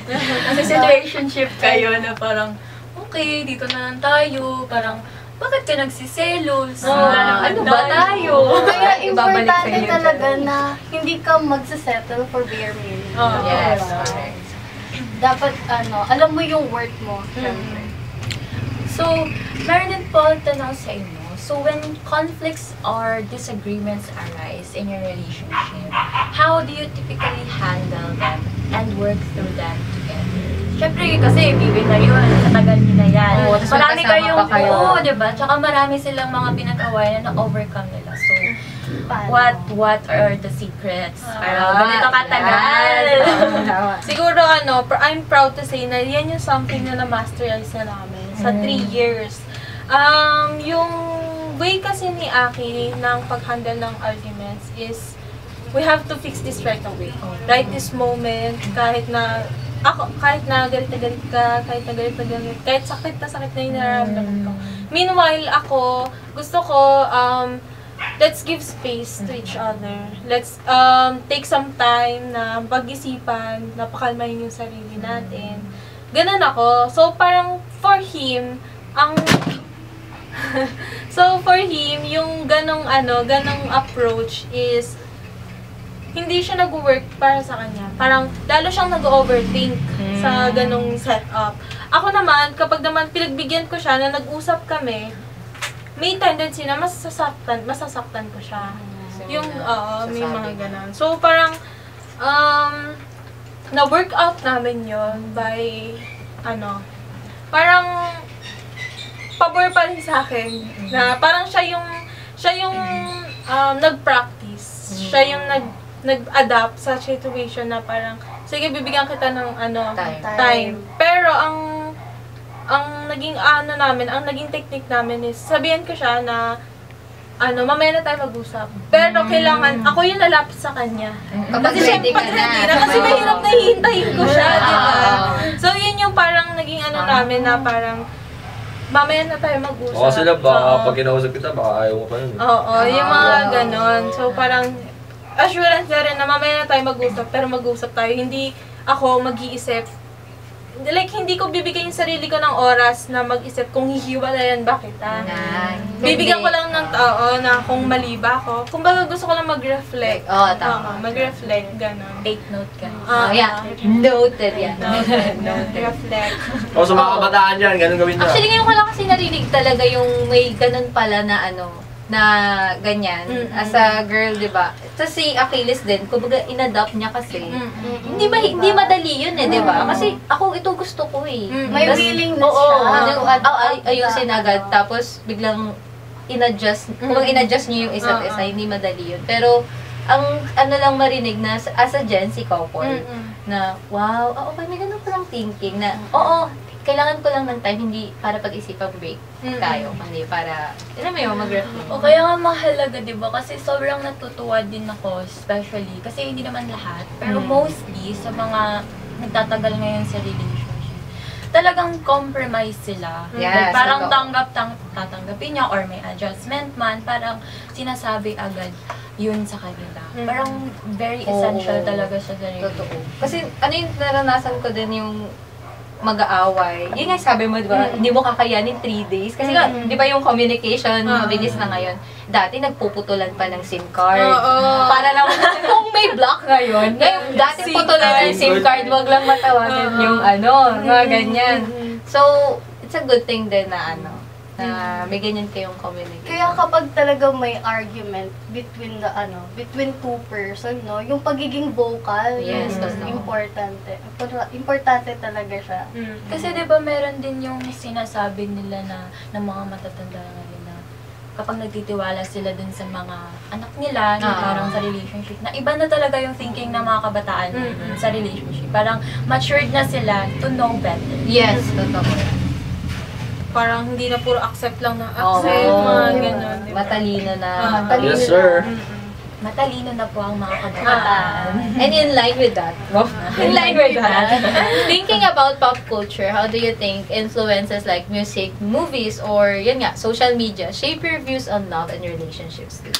nasa situationship kayo na parang, okay, dito na lang tayo, parang, bakit ka nagsiselos? Ano ba tayo? Kaya Ibabalik importante sa'yo. talaga na hindi ka magsisettle for bare minimum. Yes, Diba? correct. Dapat alam mo yung worth mo. Syempre. So, meron din po ang tanong sa inyo. So, when conflicts or disagreements arise in your relationship, how do you typically handle them and work through them together? Siyempre, kasi bibi na yun, katagal nyo na yan. Oo, tapos Marami magkasama kayong, pa kayo. oo, diba? Tsaka marami silang mga pinag-awayan na overcome nila. So, what are the secrets? Para ganito katagal. Siguro I'm proud to say na yan yung something na na-masterize na namin sa 3 years. Yung way kasi ni Aki ng pag-handle ng arguments is we have to fix this right away. Right this moment, kahit na galit na galit ka, kahit na galit, kahit sakit na yung nararamdaman ko. Meanwhile, ako, gusto ko, let's give space to each other. Let's take some time na pag-isipan, na pakalmahin yung sarili natin. Ganun ako. So, parang for him, yung ganong approach is hindi siya nag-work para sa kanya. Parang lalo siyang nag-overthink sa ganong setup. Ako naman, kapag naman pinagbigyan ko siya na nag-usap kami, may tendency na masasaktan ko siya. Yung, may mga ganon. So, parang, na-work out namin yon by, parang, pabor pa rin sa akin, na parang siya yung nag-practice. Siya yung nag-adapt sa situation na parang, sige, bibigyan kita ng, time. Pero, ang naging ang naging technique namin is, sabihan ko siya na, mamaya na tayo mag-usap. Pero kailangan, ako yung lalapit sa kanya. Kapag ready ka na. Kasi mahirap na hihintayin ko siya, di ba? So, yun yung parang naging namin na parang, mamaya na tayo mag-usap. O sila, baka pag kinausap kita, baka ayaw mo pa yun. Oo, yung mga ganon. So, parang, assurance na rin na mamaya na tayo mag-usap, pero mag-usap tayo. Hindi ako mag-iisip. Like, hindi ko bibigyan yung sarili ko ng oras na mag-isip kung hihiwalayan ba kita. Bibigyan ko lang ng tao na kung mali ba ako. Kung baga gusto ko lang mag-reflect. Tama. Mag-reflect, gano'n. Take note ka. Yeah. Noted yan. Reflect. O sa mga kabataan dyan, ganun gawin na. Actually, ngayon ko lang kasi narinig talaga yung may ganun pala na na ganyan. As a girl, di ba? Tapos si Achilles din, kumbaga in-adopt niya kasi. Hindi madali yun di ba? Kasi ako ito gusto ko May Tas, willingness oo, siya. ayusin agad. Tapos biglang in-adjust. Kung in-adjust niyo yung isa't isa, hindi madali yun. Pero ang lang marinig na as a Gen Z couple, na wow, okay, may ganun palang thinking na, kailangan ko lang ng time, hindi para pag-isipang break tayo, hindi para, mag-reflect. O kaya nga mahalaga, di ba? Kasi sobrang natutuwa din ako, especially, kasi hindi naman lahat, pero mostly sa mga nagtatagal ngayon sa relationship, talagang compromise sila. Yes, Like, parang totoo. tatanggapin niya or may adjustment man, parang sinasabi agad yun sa kanila. Parang very essential talaga siya sa relationship. Totoo. Kasi yung naranasan ko din yung mag-aaway. Yun nga sabi mo, di ba? Hindi mo kakayanin 3 days. Kasi nga, di ba yung communication, mabilis na ngayon. Dati, nagpuputulan pa ng SIM card. Para lang, kung may block ngayon, dati putulan ng SIM card, wag lang matawagan yung mga ganyan. So, it's a good thing din na na may ganyan kayong communication. Kaya kapag talaga may argument between between two person, yung pagiging vocal, Yes, totoo. importante. Importante talaga siya. Kasi 'di ba meron din yung sinasabi nila na ng mga matatanda ngayon na kapag nagtitiwala sila dun sa mga anak nila, na parang sa relationship, na iba na talaga yung thinking ng mga kabataan sa relationship. Parang matured na sila to know better. Yes, totoo. Parang hindi na puro accept lang ng accept, mga gano'n. Diba? Matalino na. Yes, sir. Matalino na po ang mga kabataan. And in line with that, thinking about pop culture, how do you think influences like music, movies, or social media shape your views on love and relationships too?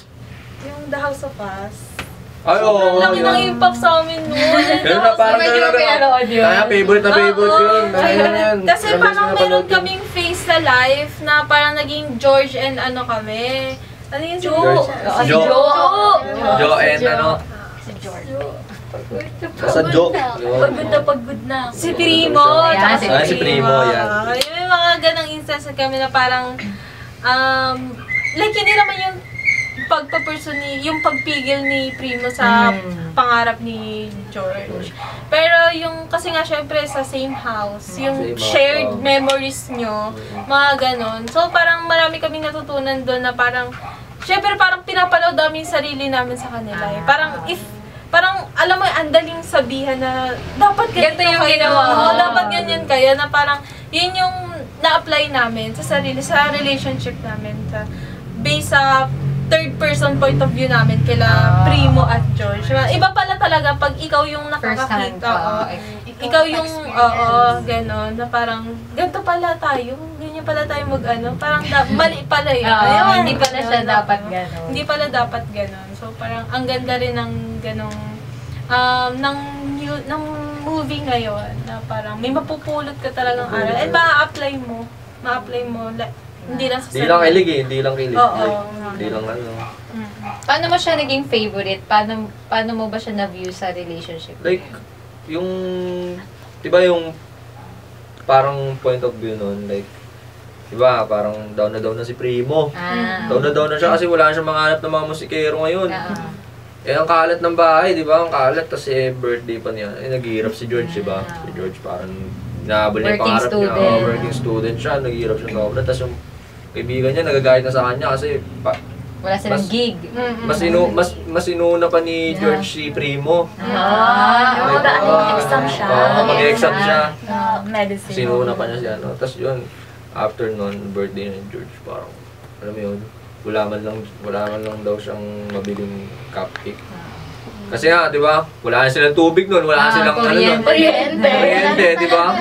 Yung The House of Us. Ay, oo. Laki ng impact sa amin noon. Ganun na, parang Medyo pinanood yun. Kaya favorite na favorite ko yun. Ayun yan. Kasi Ilang beses parang na meron napanood yun. kaming face sa life na parang naging George and kami. Ano yun? George. Si Jo. Jo. Jo and Si George. Sa Jo. Pagod na. Si Primo. Ayan, Tsaka si Primo, yan. Yung mga ganang instance kami na parang, like hindi naman yung yung pagpigil ni Primo sa pangarap ni George. Pero yung, kasi nga syempre sa same house, yung Same shared house, memories nyo, mga ganon. So parang marami kaming natutunan doon na parang, syempre parang pinapanood namin yung sarili namin sa kanila. Parang alam mo, ang daling sabihan na dapat ganito yung ginawa. Dapat ganyan kayo, na parang yun yung na-apply namin sa sarili, sa relationship namin. Based sa third person point of view namin kila Primo at George. Iba pala talaga pag ikaw yung nakakakita. Ikaw yung, gano'n, na parang, ganito pala tayo, ganyan pala tayo parang mali pala yun. Hindi pala siya dapat gano'n. Hindi pala dapat gano'n. So parang, ang ganda rin ng gano'ng, ng movie ngayon, na parang may mapupulot ka talagang aral. And ma-apply mo, Hindi lang sa Hindi lang kilig eh, hindi lang kilig. Oo. Hindi lang ano. Paano mo siya naging favorite? Paano mo ba siya na-view sa relationship? Like, yung, diba yung parang point of view nun, like, diba, parang down na si Primo. Down na siya kasi wala na siyang makahanap ng mga musikero ngayon. Eh, ang kalat ng bahay, di ba? Ang kalat, tapos birthday pa niya. Eh, naghihirap si George, di ba? Si George parang nahabol niya yung Working pangarap niya. student. Working student siya, naghihirap siya ng obra. Tapos yung kaibigan niya, nagagayad na sa kanya kasi Wala silang Mas- gig. mas inuna pa ni George si Primo. Yung mag-exam siya. Mag-exam siya. Medicine. Sinuna pa niya siya, no? Tapos yun, after nun, birthday ni George, parang, alam mo yun, wala man lang daw siyang mabiling cupcake. Kasi nga, di ba, wala na silang tubig nun, wala na silang kuryente, di ba?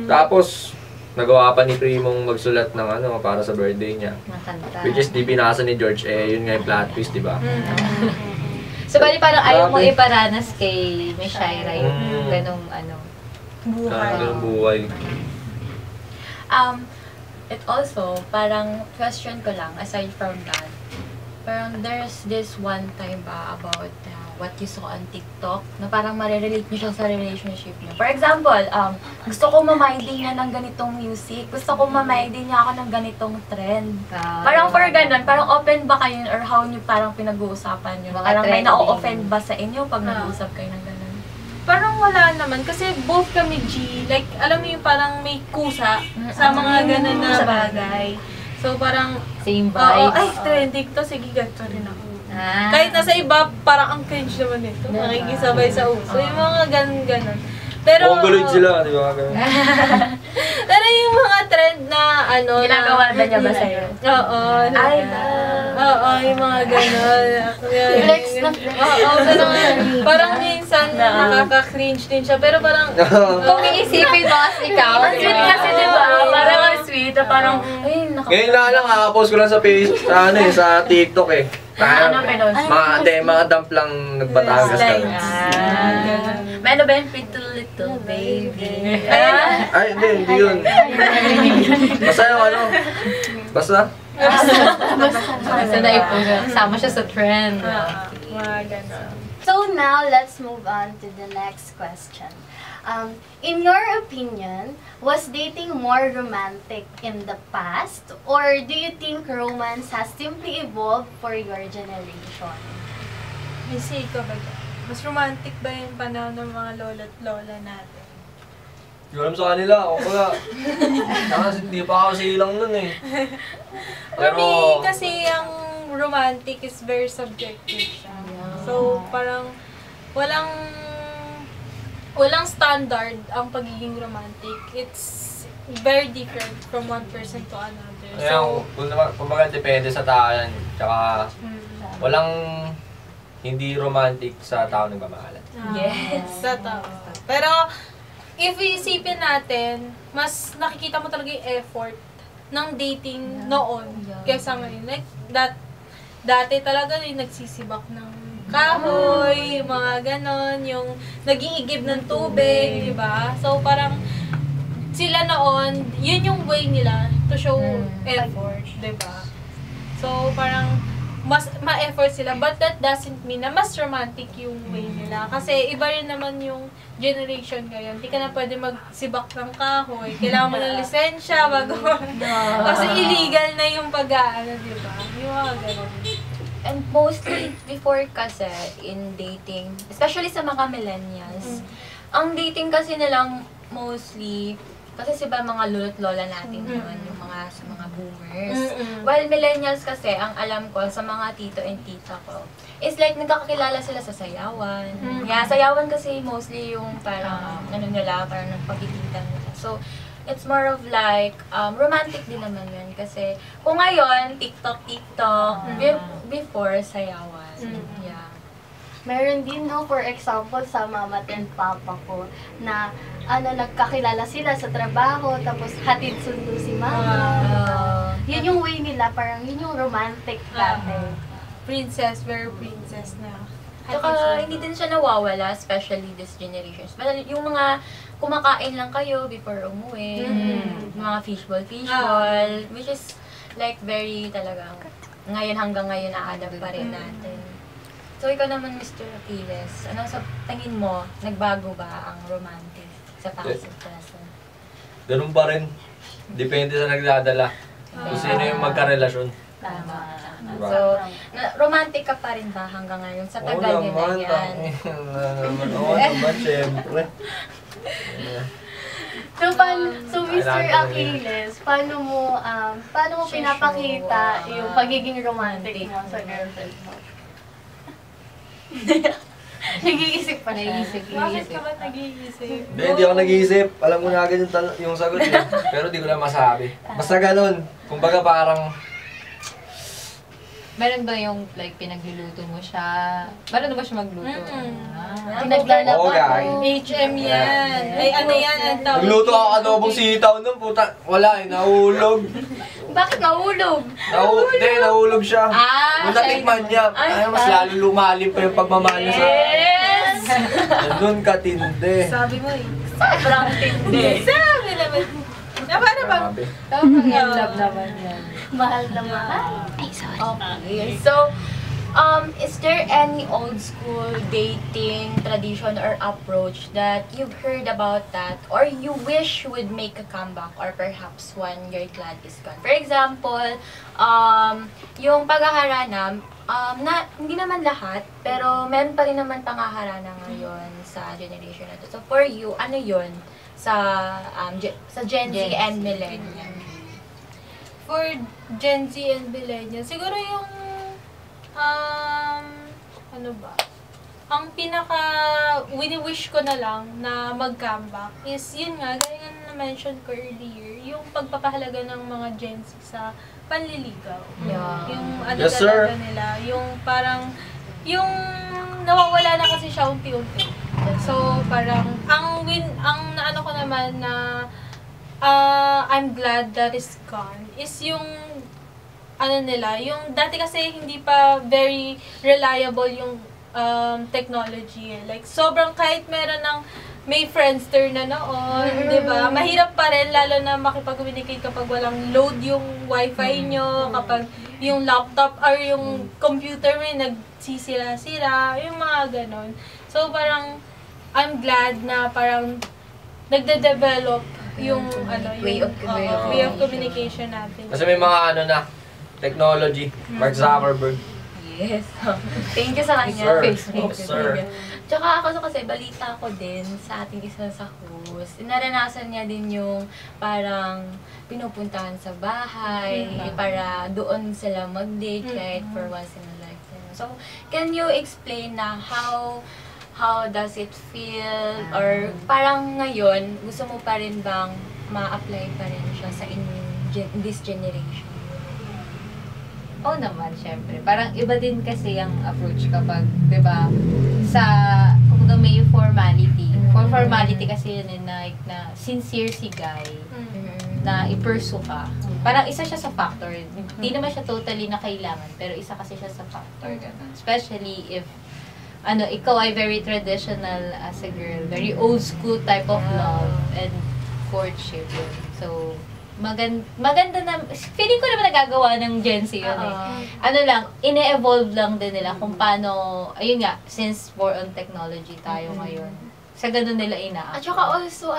Tapos, nagawa pa ni Primong magsulat ng para sa birthday niya. Nakanta. Which is, di binasa ni George, yun nga yung plot twist, di ba? So, bali parang ayaw mo Grabe. iparanas kay Miss Shaira yung ganong buhay. Ganun buhay. It also, parang question ko lang, aside from that, parang there's this one time ba about what you saw on TikTok na parang marirelate niyo siya sa relationship niyo. For example, gusto ko mamayding niya ng ganitong music, gusto ko mamayding niya ako ng ganitong trend. Parang for ganun, parang open ba kayo or how niyo parang pinag-uusapan niyo? Mga Parang may trending. na-offend ba sa inyo pag nag-uusap kayo ng ganun? Parang wala naman kasi both kami G, like alam mo yung parang may kusa sa mga ganun na bagay. So parang same oo, vibes. ay trending to, sige ganito rin ako. Ah. Kahit nasa iba, parang ang cringe naman nito. Nakikisabay sa uso. Yung mga ganun-ganun. Pero, Mongoloid sila, di ba? Ganun. pero yung mga trend na Ginagawa ba niya ba sa'yo? Oo. Ay, Oo, yung mga gano'n. Flex na flex. Oo, pero parang minsan nakaka-cringe din siya. Pero parang, Kung iisipin mo as ikaw, Ang sweet kasi, di ba? Parang ang sweet. Na parang, ay, Ngayon lang, kakapost ko lang sa Facebook, sa TikTok eh. Ano, pinost? Mga dump lang nagbatangas kami. May ano ba yung Pretty Little Baby? Ay, hindi yun. Basta yung basta. Basta na sama siya sa trend. mga gano'n. So now, let's move on to the next question. In your opinion, was dating more romantic in the past, or do you think romance has simply evolved for your generation? May say ka ba dyan? Mas romantic ba yung panahon ng mga lolo't lola natin? Hindi ko alam sa kanila, ako pala. Kasi hindi pa ako silang nun eh. For me, kasi ang romantic is very subjective siya. So, parang walang standard ang pagiging romantic. It's very different from one person to another. Kaya, kumbaga depende sa tao yan. Tsaka, walang hindi romantic sa tao nagmamahalan. Yes. Totoo. Pero, if iisipin natin, mas nakikita mo talaga yung effort ng dating noon kaysa ngayon. Like, dati talaga yung nagsisibak ng kahoy, mga ganon, yung nag-iigib ng tubig, di ba? So, parang, sila noon, yun yung way nila to show effort, di ba? So, parang, mas ma-effort sila, but that doesn't mean na mas romantic yung way nila. Kasi iba rin naman yung generation ngayon. Hindi ka na pwede magsibak ng kahoy. Kailangan mo ng lisensya bago. Kasi illegal na yung pag-aano, di ba? Yung mga ganun. And mostly, before kasi, in dating, especially sa mga millennials, ang dating kasi nilang mostly, kasi siba mga lolo't lola natin yun, yung sa mga boomers. While millennials kasi, ang alam ko sa mga tito and tita ko, is like nagkakakilala sila sa sayawan. Yeah, sayawan kasi mostly yung parang, nila, parang nagpagkikita nila. So, it's more of like, romantic din naman yun. Kasi, kung ngayon, TikTok, before, sayawan. Yeah. Meron din, no, for example, sa mama and papa ko, na nagkakilala sila sa trabaho, tapos hatid sundo si mama. Yun yung way nila, parang yun yung romantic dati. Princess, very princess na. Tsaka, hindi din siya nawawala, especially this generation. But yung mga kumakain lang kayo before umuwi. Mga fishball, which is like very talagang ngayon hanggang ngayon na-adapt pa rin natin. So, ikaw naman, Mr. Aquiles, ano sa tingin mo, nagbago ba ang romantic sa passive present? Ganun pa rin. Depende sa nagdadala. Kung sino yung magkarelasyon. Tama. Diba? So, romantic ka pa rin ba hanggang ngayon sa tagal nyo na yan? Oo naman, syempre. So, Mr. Aquiles, paano mo pinapakita yung pagiging romantic mo sa girlfriend mo? Nag-iisip pa siya. Bakit ka ba nag-iisip? Hindi ako nag-iisip. Alam ko na agad yung sagot eh. Pero di ko lang masabi. Basta ganun. Kumbaga parang Meron ba yung like pinagluluto mo siya? Meron ba siya magluto? Pinaglalaba Oo, guys. mo. HM yan. Ay, ano yan? Ang tawag nagluto ako yan. adobong sitaw nun, puta. Wala eh, nahulog. Bakit nahulog? Hindi, nahulog siya. Nung siya natikman niya, ay, mas lalo lumalim pa yung pagmamahal niya sa Yes! Ganun katindi. Sabi mo eh. Sobrang tindi. Sabi naman. Na paano bang? Grabe. Sobrang in love naman yan. Mahal na mahal. Okay. So, is there any old school dating tradition or approach that you've heard about that or you wish would make a comeback or perhaps one you're glad is gone? For example, yung paghaharana, hindi naman lahat, pero meron pa rin naman panghaharana ngayon sa generation na to. So, for you, ano yun sa Gen Z and Millennial? For Gen Z and Millennial, siguro yung, ano ba? Ang pinaka wini-wish ko na lang na mag-comeback is yun nga, gaya nga na-mention ko earlier, yung pagpapahalaga ng mga Gen Z sa panliligaw. Yeah. Yung ano Yes, sir. talaga nila, yung parang, yung nawawala na kasi siya unti-unti. So, parang, ang naano ko naman na I'm glad that is gone is yung ano nila, yung dati kasi hindi pa very reliable yung technology. Like, sobrang kahit meron ng may Friendster na noon, di ba? Mahirap pa rin, lalo na makipag-communicate kapag walang load yung wifi nyo, kapag yung laptop or yung computer may nagsisira-sira, yung mga ganon. So, parang, I'm glad na parang nagde-develop yung Way of way of communication natin. Kasi may mga ano na, technology. Mark Zuckerberg. Yes. Thank you sa kanya. Sir. Facebook. Oh, sir. Tsaka ako kasi balita ko din sa ating isa sa host. Naranasan niya din yung parang pinupuntahan sa bahay para doon sila mag-date kahit for once in a lifetime. So, can you explain na how does it feel or parang ngayon gusto mo pa rin bang ma-apply pa rin siya sa this generation? Oo naman, syempre. Parang iba din kasi yung approach kapag, di ba, kung may formality. For formality kasi yun na sincere si guy, na i-pursue ka. Parang isa siya sa factor. Hindi naman siya totally na kailangan, pero isa kasi siya sa factor. Especially if ikaw ay very traditional as a girl, very old school type of love and courtship yun. So, maganda na, feeling ko naman nagagawa ng Gen Z yun ine-evolve lang din nila kung paano, ayun nga, since more on technology tayo ngayon, sa ganun nila At saka also,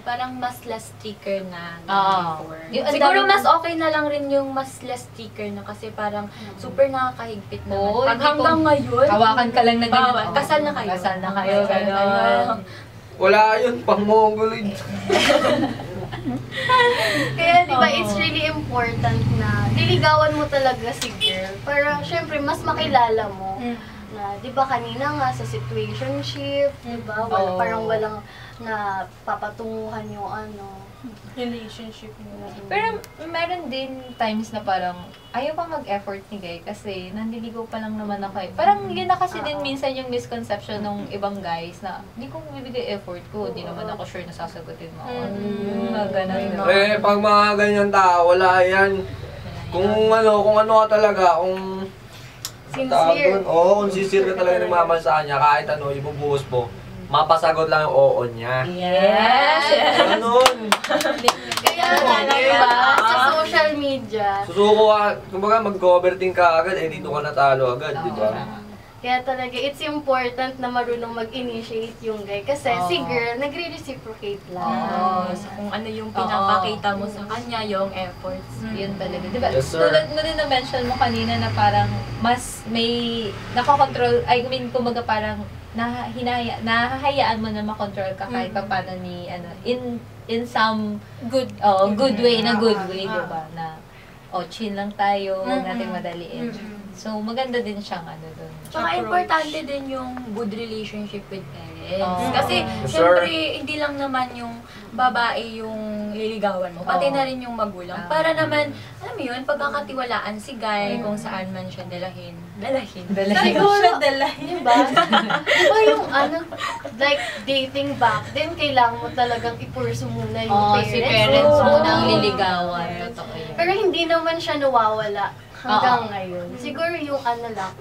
parang mas less sticker na before. Yung Siguro mas okay na lang rin yung mas less sticker na kasi parang super nakakahigpit naman. Pag hanggang ngayon, hawakan ka lang na bawal. Kasal na kayo. Kasal na kayo. Ganun. Wala yun, pang Mongoloid. Kaya diba, it's really important na liligawan mo talaga si girl para syempre mas makilala mo na diba kanina nga sa situationship, diba, parang walang na papatunguhan yung Relationship mo. Pero meron din times na parang ayaw pa mag-effort ni guy kasi nandiligaw pa lang naman ako eh. Parang yun na kasi din minsan yung misconception ng ibang guys na hindi ko bibigay effort ko, hindi naman ako sure na sasagutin mo ako. Ganun. Pag mga ganyan tao, wala yan. Kung ano ka talaga, kung sincere. kung sincere ka talaga ng mamahal sa kanya, kahit ibubuhos mo, mapasagot lang yung oo niya. Yes! Ganun. Kaya Diba? sa social media, Susuko ka, kumbaga mag-overthink ka agad, eh dito ka natalo agad, di ba? kaya talaga it's important na marunong mag-initiate yung guy. Kasi si girl, nagre-reciprocate lang. Oo. So, kung ano yung pinapakita mo sa kanya, yung efforts. Yun talaga. Diba? Yes, sir. Tulad mo din na-mention mo kanina na parang mas may nakakontrol, I mean, kumbaga parang nahahayaan mo na makontrol ka kahit pa paano ni, in some Good. good way, in a good way, diba? Na, chill lang tayo, huwag natin madaliin. So, maganda din siyang doon. Tsaka importante din yung good relationship with parents. Oo. Kasi, Yes, syempre, sir. hindi lang naman yung babae yung liligawan mo, pati Oo. na rin yung magulang. Para naman, alam mo yun, pagkakatiwalaan si guy kung saan man siya dalahin. Siguro, dala. diba? Diba yung like dating back, then kailangan mo talagang i-pursue muna yung parents. Si parents Oo. mo nang liligawan. Totoo yun. Pero hindi naman siya nawawala hanggang Oo. ngayon. Siguro yung lang,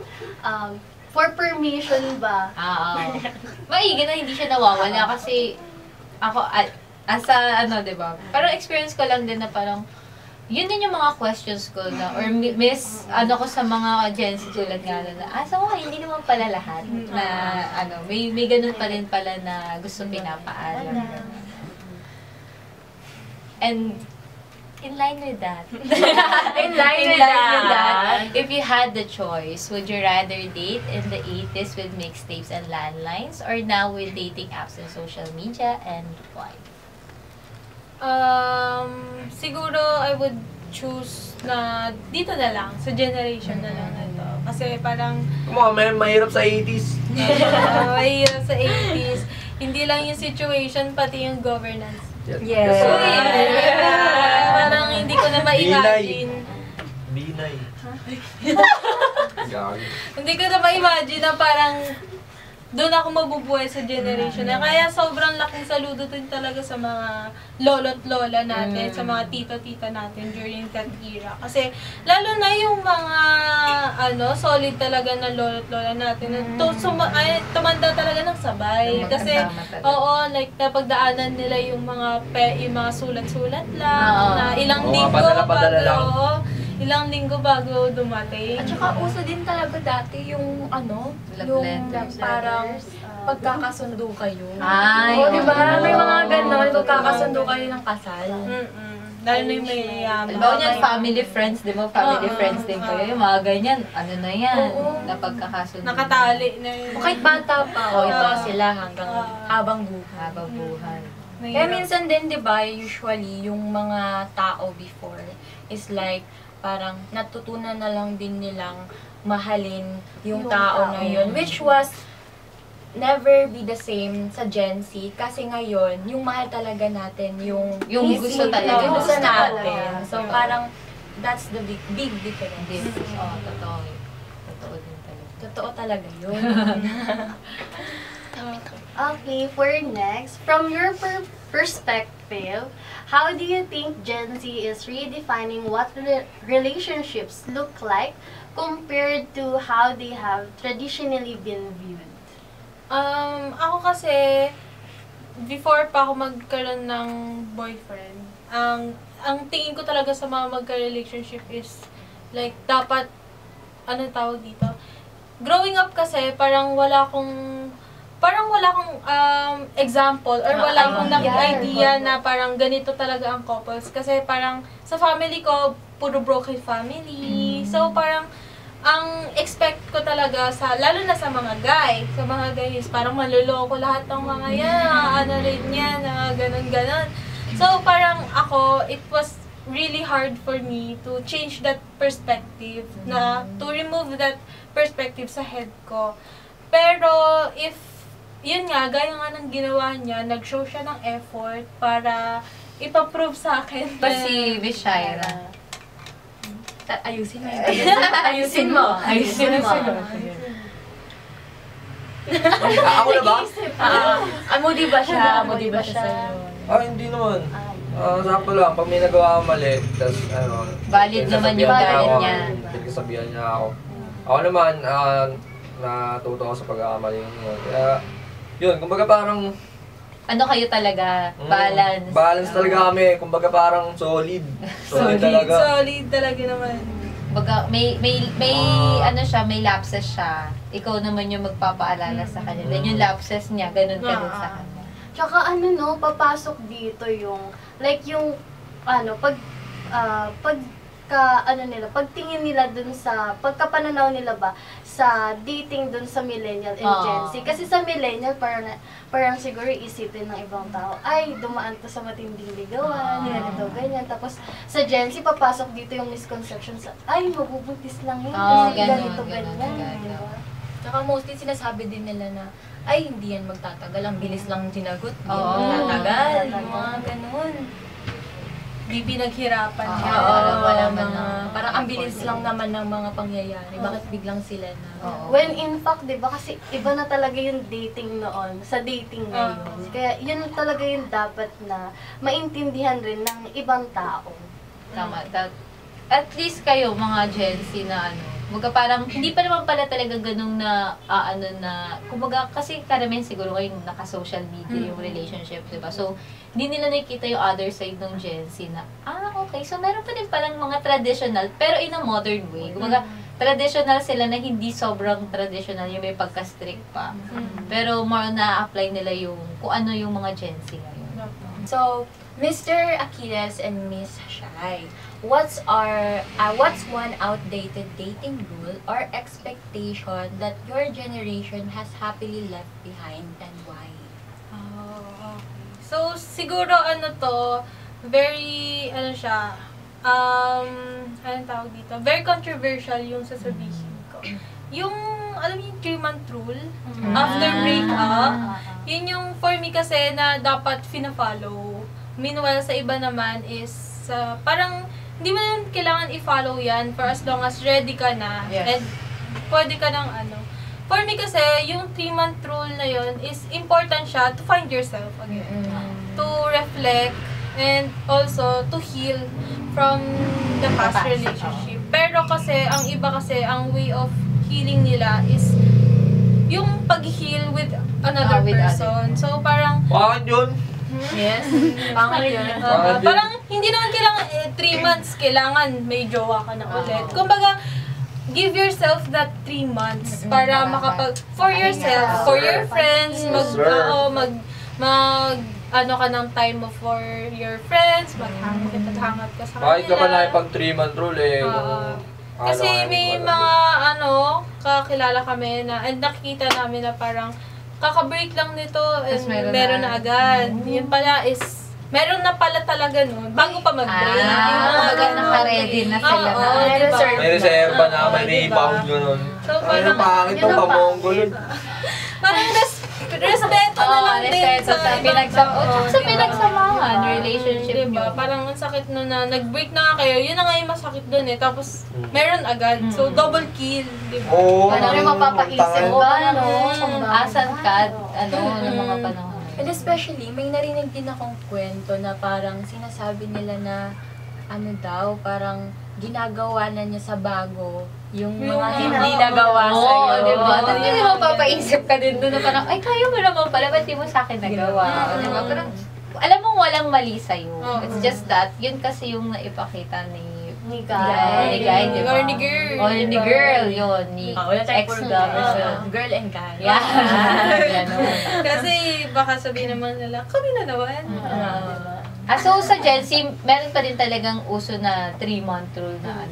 for permission ba? Oo. Maigi na hindi siya nawawala kasi ako, as a, diba? Parang experience ko lang din na parang, yun din yung mga questions ko na, or ko sa mga Gen Z tulad nga na, so hindi naman pala lahat na, may ganun pa rin pala na gusto pinapaalam. And, in line with that. In line with that. If you had the choice, would you rather date in the 80s with mixtapes and landlines or now with dating apps and social media, and why? Siguro I would choose na dito na lang, sa generation na lang ito. Kasi parang Mahirap sa 80s. mahirap sa 80s. Hindi lang yung situation, pati yung governance. Yes. So, parang hindi ko na ma-imagine. Binay. Gagi. Hindi ko na ma-imagine na parang doon ako mabubuhay sa generation na. Kaya sobrang laking saludo din talaga sa mga lolo't lola natin, sa mga tito-tita natin during that era. Kasi lalo na yung mga solid talaga na lolo't lola natin. Tumanda talaga ng sabay. Kasi like napagdaanan nila yung mga sulat-sulat lang, na ilang Oo, linggo padala-padala lang. ilang linggo bago dumating. At saka uso din talaga dati yung Love letters. parang pagkakasundo kayo. Ay, Oo, di ba? oo. May mga ganon, pagkakasundo kayo ng kasal. Lalo na yung may Halimbawa niyan, family friends, di ba? Family friends din kayo. Yung mga ganyan, na yan, Oo. na pagkakasundo. nakatali na yun. O kahit bata pa, ito sila hanggang habang buhay. Habang buhay. Kaya minsan din, di ba, usually, yung mga tao before is like, parang natutunan na lang din nilang mahalin yung tao na yun. Which was never be the same sa Gen Z. Kasi ngayon, yung mahal talaga natin, yung gusto talaga. Yung gusto Gusto natin. talaga. So parang, that's the big difference. Totoo. Totoo din talaga. Totoo talaga yun. Okay, for next, from your perspective, how do you think Gen Z is redefining what relationships look like compared to how they have traditionally been viewed? Ako kasi, before pa ako magkaroon ng boyfriend, ang tingin ko talaga sa mga magka-relationship is, like, dapat, tawag dito? Growing up kasi, parang wala akong example or wala akong idea na parang ganito talaga ang couples. Kasi parang sa family ko, puro broken family. So parang ang expect ko talaga lalo na sa mga guys, parang manloloko lahat ng mga yan, rin yan, ganun. So parang ako, it was really hard for me to change that perspective, to remove that perspective sa head ko. Pero yun nga, gaya nga ng ginawa niya, nag-show siya ng effort para ipaprove sa akin. Si Miss Shaira. Ayusin mo. Ayusin mo. Ako na ba? Moody ba siya? Moody ba siya sa'yo? Hindi naman. Sakto lang, pag may nagawa ka mali, tas Valid naman yung galit niya. Pinagsasabihan niya ako. Ako naman, natuto ako sa pagkakamali niya. Kaya, Yun, kumbaga parang Ano kayo talaga? Balance. balance talaga kami. Kumbaga parang solid. Solid talaga. Solid talaga naman. Baga, may ano siya, may lapses siya. Ikaw naman yung magpapaalala sa kanya. Then yung lapses niya, ganun ka din sa kanya. Tsaka ano no, papasok dito yung, like yung, pagtingin nila dun sa, pagkapananaw nila ba, sa dating dun sa millennial and Gen Z. Kasi sa millennial, parang siguro isipin ng ibang tao, ay, dumaan to sa matinding ligawan, ganito, ganyan. Tapos sa Gen Z, papasok dito yung misconception sa, ay, mabubuntis lang yun, kasi ganito, ganyan. Diba? Tsaka mostly sinasabi din nila na, ay, hindi yan magtatagal. Ang bilis lang sinagot. Hindi Oo. magtatagal. Mga ganun. Di pinaghirapan niya. wala man na. Parang ang bilis lang naman ng mga pangyayari. Bakit biglang sila na? When in fact, di ba, kasi iba na talaga yung dating noon, sa dating ngayon. Kaya yun talaga yung dapat na maintindihan rin ng ibang tao. Tama. At least kayo, mga Gen Z na kumbaga parang, hindi pa naman pala talaga ganung na, kumbaga, kasi karamihan siguro ngayon naka-social media yung relationship, diba? So, hindi nila nakikita yung other side ng Gen Z na, okay, so meron pa din palang mga traditional, pero in a modern way. Kumbaga, traditional sila na hindi sobrang traditional, yung may pagka-strict pa. Pero more na-apply nila yung, kung ano yung mga Gen Z ngayon. So, Mr. Achilles and Miss Shai, what's one outdated dating rule or expectation that your generation has happily left behind and why? Okay. So, siguro very, anong tawag dito? Very controversial yung sasabihin ko. Yung, alam niyo yung 3-month rule, after breakup, yun yung for me kasi na dapat fina-follow. Meanwhile, sa iba naman is, parang, hindi mo naman kailangan i-follow yan for as long as ready ka na. Yes. And pwede ka ng For me kasi, yung 3-month rule na yun is important siya to find yourself again. To reflect and also to heal from the past relationship. Pero kasi, ang iba kasi, ang way of healing nila is yung pag-heal with another With person. So parang, Bakit yun? Yes. Pangit yun. Bakit yun? parang hindi naman kailangan 3 months, kailangan may jowa ka na ulit. Kumbaga, give yourself that 3 months para for yourself, for your friends, ka ng time mo for your friends, maghangat ka sa kanila. Bakit ka pa na pag 3-month rule Kasi may mga kakilala kami na, and nakikita namin na parang kaka-break lang nito, and meron na agad. Yun pala is, meron na pala talaga nun, bago pa mag-break. Kumbaga naka-ready na sila na. May reserva na, may rebound gano'n. So, Ay, parang, pangit to, pamonggol yun. parang respeto na lang din respeto sa sa pinagsamahan, relationship diba? nyo. Parang ang sakit nun na nag-break na nga kayo, yun na nga yung masakit dun Tapos, meron agad. So, double kill, diba? Oo. Parang yung mapapaisip Oo, ka, parang no? asan ka, ng mga panahon. And especially, may narinig din akong kwento na parang sinasabi nila na parang ginagawa na niya sa bago yung mga hindi nagawa sa'yo. Oo, diba? Tapos hindi mo papaisip ka din doon na parang, ay, kaya mo naman pala, ba't di mo sa akin nagawa? Diba? Parang, alam mo, walang mali sa'yo. It's just that, yun kasi yung naipakita ni Guy, diba? Or ni girl. O, ni girl, yun. Ni Wala tayong ex-lovers. girl and guy. Yeah. Ganun. Kasi, baka sabihin naman nila, kami na naman. Diba? So, sa Gen Z, meron pa din talagang uso na 3-month rule na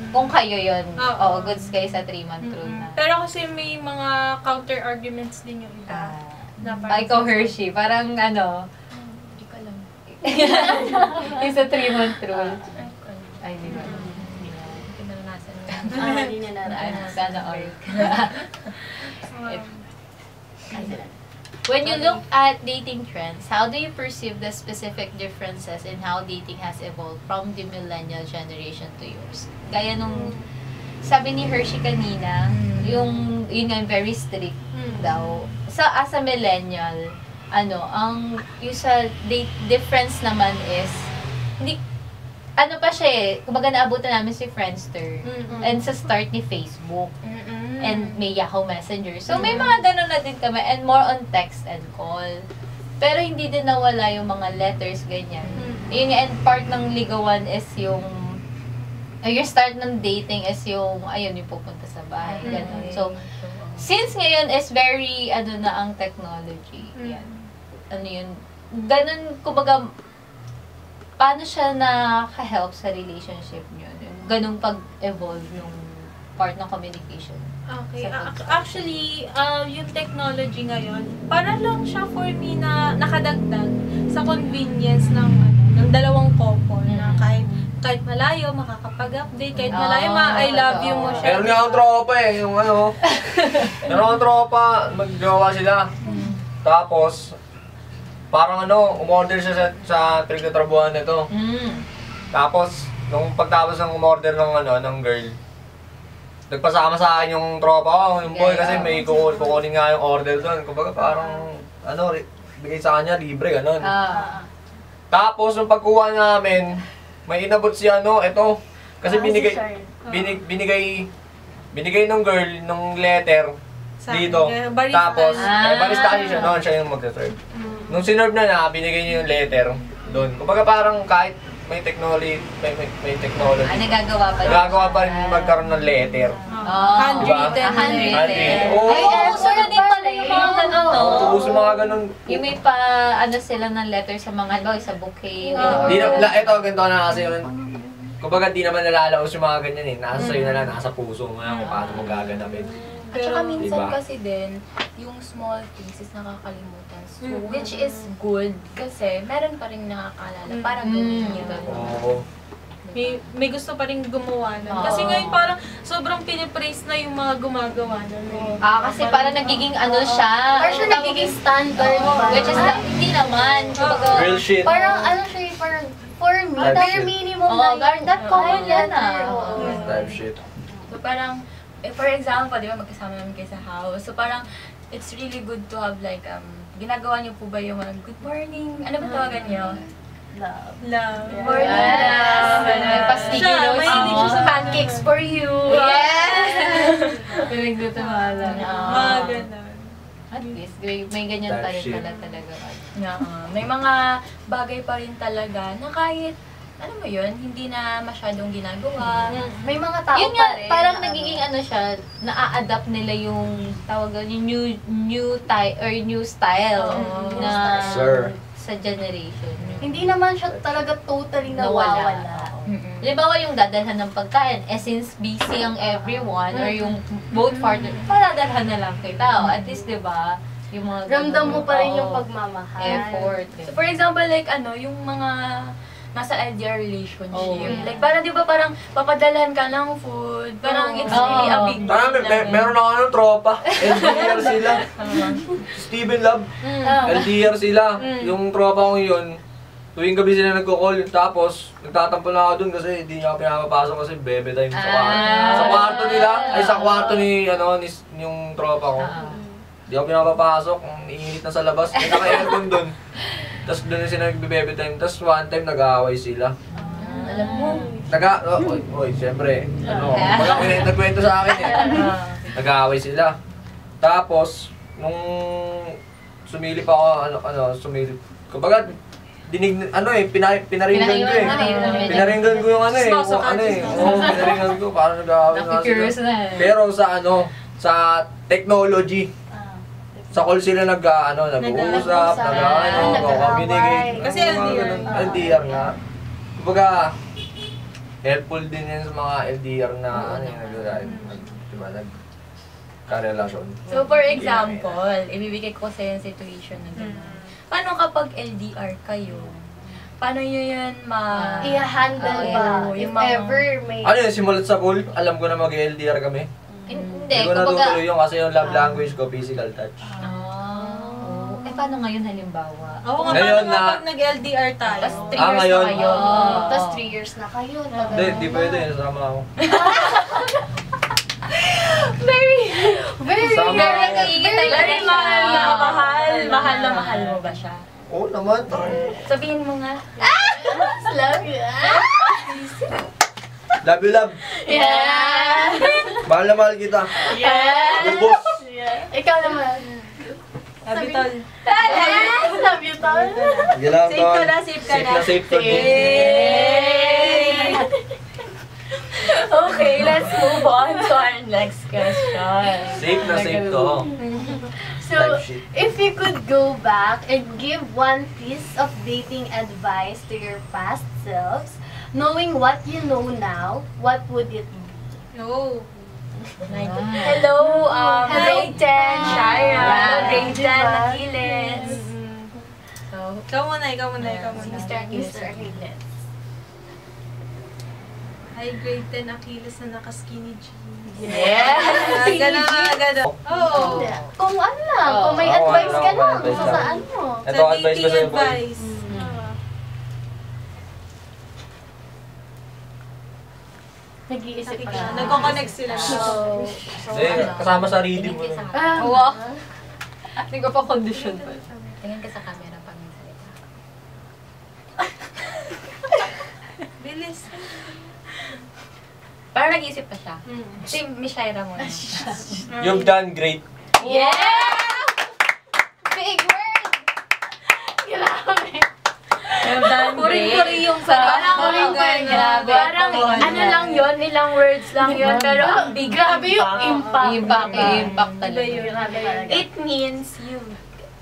Kung kayo yun, goods kayo sa 3-month rule na. Pero kasi may mga counter-arguments din yung iba. Na parang Ikaw, Hershey, parang Hindi ko alam. yung sa 3-month rule. Ay, di ba? Hindi ko naranasan yun. Hindi niya naranasan. Sana all. When you look at dating trends, how do you perceive the specific differences in how dating has evolved from the millennial generation to yours? Gaya nung sabi ni Hershey kanina, yun nga very strict daw. As a millennial, yung sa date difference naman is, ano pa siya eh, kumbaga naabutan namin si Friendster. Mm-mm. And sa start ni Facebook. Mm-mm. And may Yahoo Messenger. So, may mga ganun na din kami. And more on text and call. Pero hindi din nawala yung mga letters, ganyan. Yung and part ng ligawan is yung yung start ng dating is yung ayun, yung pupunta sa bahay. Ganun. So, since ngayon is very, ano na ang technology. Yan. Ano yun. Ganun, kumbaga, paano siya nakaka-help sa relationship niyo? Yung ganung pag-evolve yung part ng communication. Okay. Sa Actually, yung technology ngayon, para lang siya for me na nakadagdag sa convenience ng dalawang couple na kahit malayo, makakapag-update, kahit malayo, I love you mo siya. Meron nga akong tropa eh, yung ano. Meron akong tropa, maggawa sila. Tapos, parang ano, umorder siya sa pinagtatrabuhan nito. Tapos, nung pagtapos ng umorder ng ano, ng girl, nagpasama sa akin yung tropa ko, yung boy, kasi may kukunin nga yung order doon. Kumbaga parang, ano, bigay sa kanya, libre, gano'n. Tapos, nung pagkuha namin, may inabot si ano, eto. Kasi binigay ng girl, nung letter, dito. Barista. Tapos, barista kasi siya noon, siya yung magsaserve. Nung sinerve na, binigay niya yung letter doon. Kumbaga parang kahit may technology, may technology. Nagagawa pa rin. Nagagawa pa rin magkaroon ng letter. Handwritten. Handwritten. Oo. Ay, uso na din pala yung mga ganun, no? Uso mga ganun. Yung may pa, ano sila ng letter sa mga, halimbawa, sa bouquet. Di na, ito, ganito na kasi yun. Kumbaga, di naman nalalaos yung mga ganyan eh. Nasa sa'yo na lang, nasa puso mo yan kung paano mo gaganapin. At saka minsan diba? kasi din, yung small things is nakakalimutan. So, which is good kasi meron pa rin nakakaalala. Parang ganyan yun. Oo. May gusto pa rin gumawa nun. Kasi ngayon parang sobrang pinipraise na yung mga gumagawa nun. Kasi parang nagiging ano siya. Or siya nagiging standard ba? Which is, hindi naman. Kumbaga, Real shit. Parang ano siya, parang for me, Type bare shit. minimum Oo, na that common yan Type shit. So, parang, for example, di ba, magkasama namin kayo sa house. So, parang, it's really good to have like, ginagawa niyo po ba yung good morning? Ano ba tawagan niyo? Love. Morning love. May pastigil Siya, mahilig siya sa pancakes for you. Yes! Pinagluto mo lang. Mga ganun. At least, may ganyan pa rin Shit. pala talaga. May mga bagay pa rin talaga na kahit, ano mo yun, hindi na masyadong ginagawa. May mga tao Yun nga, pa rin. parang na nagiging ano siya, na-adapt nila yung tawag yung new style na Sir. sa generation. Hindi naman siya talaga totally nawawala. Halimbawa yung dadalhan ng pagkain, since busy ang everyone or yung both partner, padadalhan na lang kita. At least, di ba, yung mga Ramdam mo pa rin yung oo, pagmamahal. effort. So, for example, like yung mga nasa LDR relationship. Oh, yeah. Like, parang di ba parang papadalhan ka ng food. Parang it's really a big deal. Parang meron ako ng tropa. LDR sila. Steven Love. LDR sila. Yung tropa ko yun, tuwing gabi sila nagko-call. Tapos, nagtatampo na ako dun kasi hindi niya ako pinapapasok kasi bebe time sa kwarto. Sa kwarto nila, ay sa kwarto ni yung tropa ko. Hindi ako pinapapasok. Ang iinit na sa labas. May naka-aircon dun. Tapos doon na sila nagbe-baby time. Tapos one time nag-aaway sila. Alam mo. Siyempre, walang nagkwento sa akin eh. Nag-aaway sila. Tapos, nung sumilip ako, sumilip. Kumbaga, pinaringgan ko eh. Pinaringgan ko yung pinaringgan ko, parang nag-aaway nga sila. Pero sa technology, sa call sila nag-uusap, communicate. Kasi LDR. LDR nga. Kumbaga, helpful din yan sa mga LDR na nagka-relasyon. So, for example, ibibigay ko sa yung situation na gano'n. Paano kapag LDR kayo? Paano nyo yun I-handle ba? yung If mga- ever may... Ano yun, simulat sa call, alam ko na mag-LDR kami. Hindi, Hindi ko natutuloy yun kasi yung love language ko, physical touch. Paano ngayon halimbawa? Oo nga, Ngayon paano nga na- pag nag-LDR tayo? Tapos 3 years ngayon? na kayo. Tapos 3 years na kayo. Hindi pwede, sama ako. Very, Sama. very, Very mahal na mahal. Mahal na mahal mo ba siya? Oo naman. Sabihin mo nga. love you. Love you, love. Yes! Mahal na mahal kita. Yes! Good boss. Ikaw naman. Sabi tol. Yes! Love you, Tol. Sige lang, Safe ka tol. na, safe ka na. Safe to. Yay! Okay, let's move on to our next question. Safe na safe to. So, Type shit. if you could go back and give one piece of dating advice to your past selves, knowing what you know now, what would it be? No. Hello, grade 10, Shira. Yeah. Grade 10, Diba? Achilles. So, Ikaw muna, ikaw muna, ikaw Si muna. Mr. Achilles. Mr. Achilles. Hi, grade 10 Achilles na naka-skinny jeans. Yes! Gano'n. Oo. Kung ano lang, kung may Oo, advice ano, ka may lang, advice sa lang. saan mo. Ito, Sa advice ko dating sa'yo, boy. advice. Oo. Nag-iisip pa siya. Nagko-connect sila. Kasama sa reading mo. Tingin ka sa Ah, wow. Hindi ko pa condition pa. Tingin ka sa camera pag may salita. Bilis. Parang nag-iisip pa siya. Hmm. Si Miss Shira muna. You've done great. Yeah! Big word! Grabe. You've done Puri-puri yung Parang sarap. grabe. Parang ano lang yun, ilang words lang yun, pero ang big. Grabe yung impact. Impact talaga. Grabe talaga. It means you.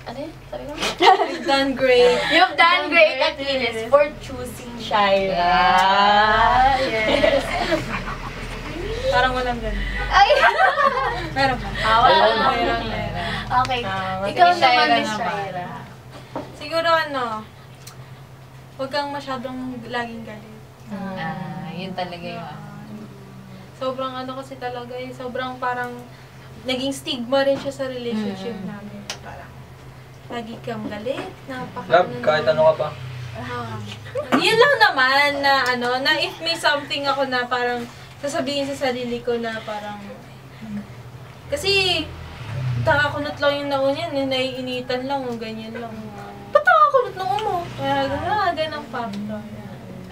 Ano yun? Sabi mo? You've done great. You've done great, Achilles, for choosing Shira. Yes. Parang walang ganun. Ay! Meron pa. Wala Meron. Okay. Ah, Ikaw Miss naman, Shaira Miss naman. Shaira. Siguro huwag kang masyadong laging galit. Yun talaga yung Sobrang kasi talaga sobrang parang naging stigma rin siya sa relationship namin. Parang lagi kang galit, Love, kahit ano ka pa. Yun lang naman na if may something ako na parang sasabihin sa sarili ko na parang kasi nakakunot lang yung naon yan, naiinitan lang o ganyan lang. Ba't nakakunot na mo? Kaya ganang factor.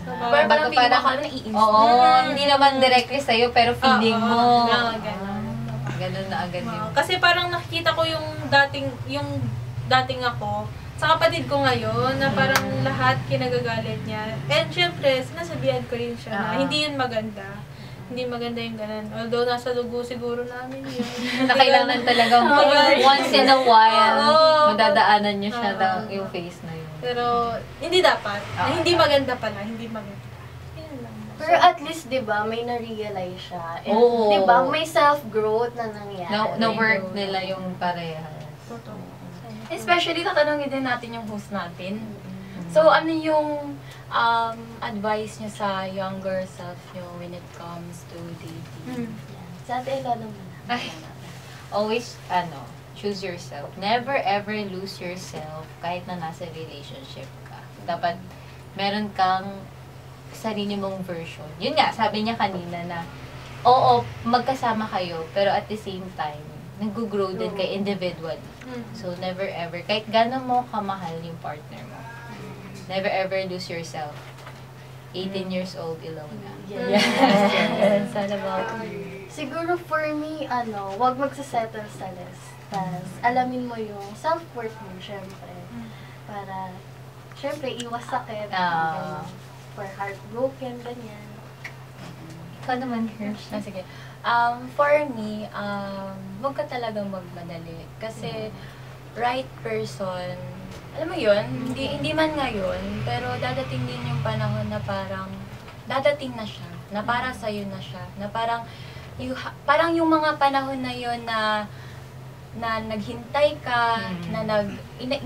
So, Parang feeling mo naiinis. Oo, hindi naman directly sa'yo, pero feeling mo. Ganun. Ganun na agad yun. Kasi parang nakikita ko yung dating ako sa kapatid ko ngayon na parang lahat kinagagalit niya. And syempre, sinasabihan ko rin siya na hindi yun maganda. Hindi maganda yung ganun. Although nasa dugo siguro namin yun. Na kailangan talagang once in a while, madadaanan niyo siya yung face na yun. Pero hindi dapat. Hindi maganda pala. Hindi maganda. Yun lang. Pero at least, di ba, may na-realize siya. And, Oo. di ba, may self-growth na nangyari. Na-work nila yung parehas. Totoo. Especially, tatanungin din natin yung host natin. So, ano yung advice niyo sa younger self niyo when it comes to dating? Sa atin, Ella naman. Ay. Always, choose yourself. Never ever lose yourself kahit na nasa relationship ka. Dapat meron kang sarili mong version. Yun nga, sabi niya kanina na, oo, magkasama kayo, pero at the same time, nag-grow din kay individually. So, never ever, kahit gano'n mo kamahal yung partner mo, never ever lose yourself. 18 years old, Ilona. Yes. Sad about you. Siguro for me, wag magsasettle sa less. Tapos, alamin mo yung self-worth mo, syempre. Para, syempre, iwas sakit. Ah. For heartbroken, ganyan. Ikaw naman, Hirsch. Sige. For me, huwag ka talagang magmadali. Kasi, right person, alam mo yun, hindi man ngayon, pero dadating din yung panahon na parang, dadating na siya, na para sa'yo na siya, na parang yung mga panahon na yun na naghintay ka, na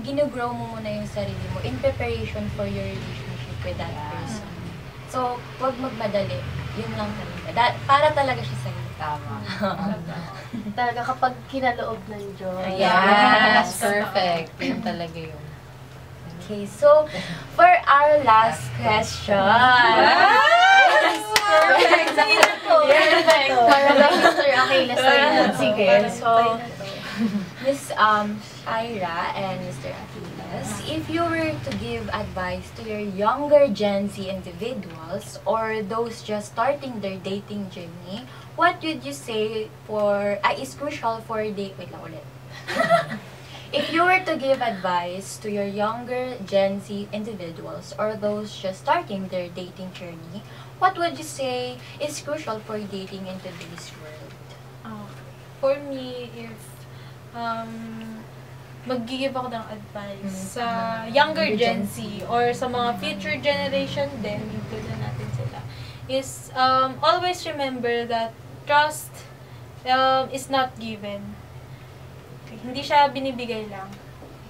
ginugrow mo muna yung sarili mo in preparation for your relationship with that person. So, huwag magmadali. Yun lang talaga. Para talaga siya sa'yo. Tama. Talaga kapag kinaloob ng Diyos. Yes, perfect. Yun talaga yun. Okay, so, for our last question. Perfect! Perfect! Para lang Mr. Achilles sa'yo. Sige, so, Miss Shira and Mr. Achilles. Yes, if you were to give advice to your younger Gen Z individuals or those just starting their dating journey, what would you say is crucial for date? Wait lang ulit. If you were to give advice to your younger Gen Z individuals or those just starting their dating journey, what would you say is crucial for dating in today's world? For me, if mag-give ako ng advice sa younger Gen Z or sa mga future generation din, include natin sila, is always remember that trust is not given. Okay, hindi siya binibigay lang.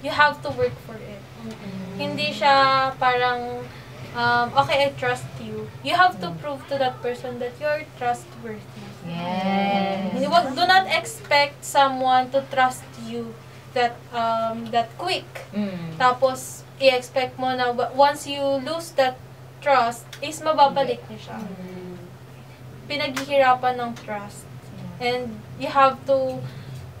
You have to work for it. Hindi siya parang, okay, I trust you. You have to prove to that person that you're trustworthy. Yes. Do not expect someone to trust you that quick. Tapos i-expect mo na once you lose that trust is mababalik niya siya. Pinaghihirapan ng trust. And you have to,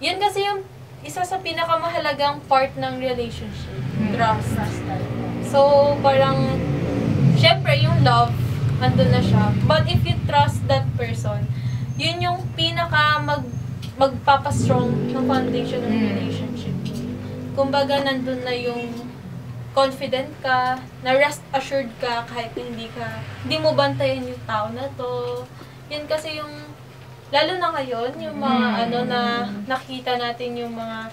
yun kasi yung isa sa pinakamahalagang part ng relationship. Trust. So parang syempre yung love andun na siya. But if you trust that person, yun yung magpapastrong ng foundation ng relationship. Kumbaga, nandun na yung confident ka, na rest assured ka kahit hindi mo bantayan yung tao na to. Yun kasi yung, lalo na ngayon, yung mga na nakita natin yung mga,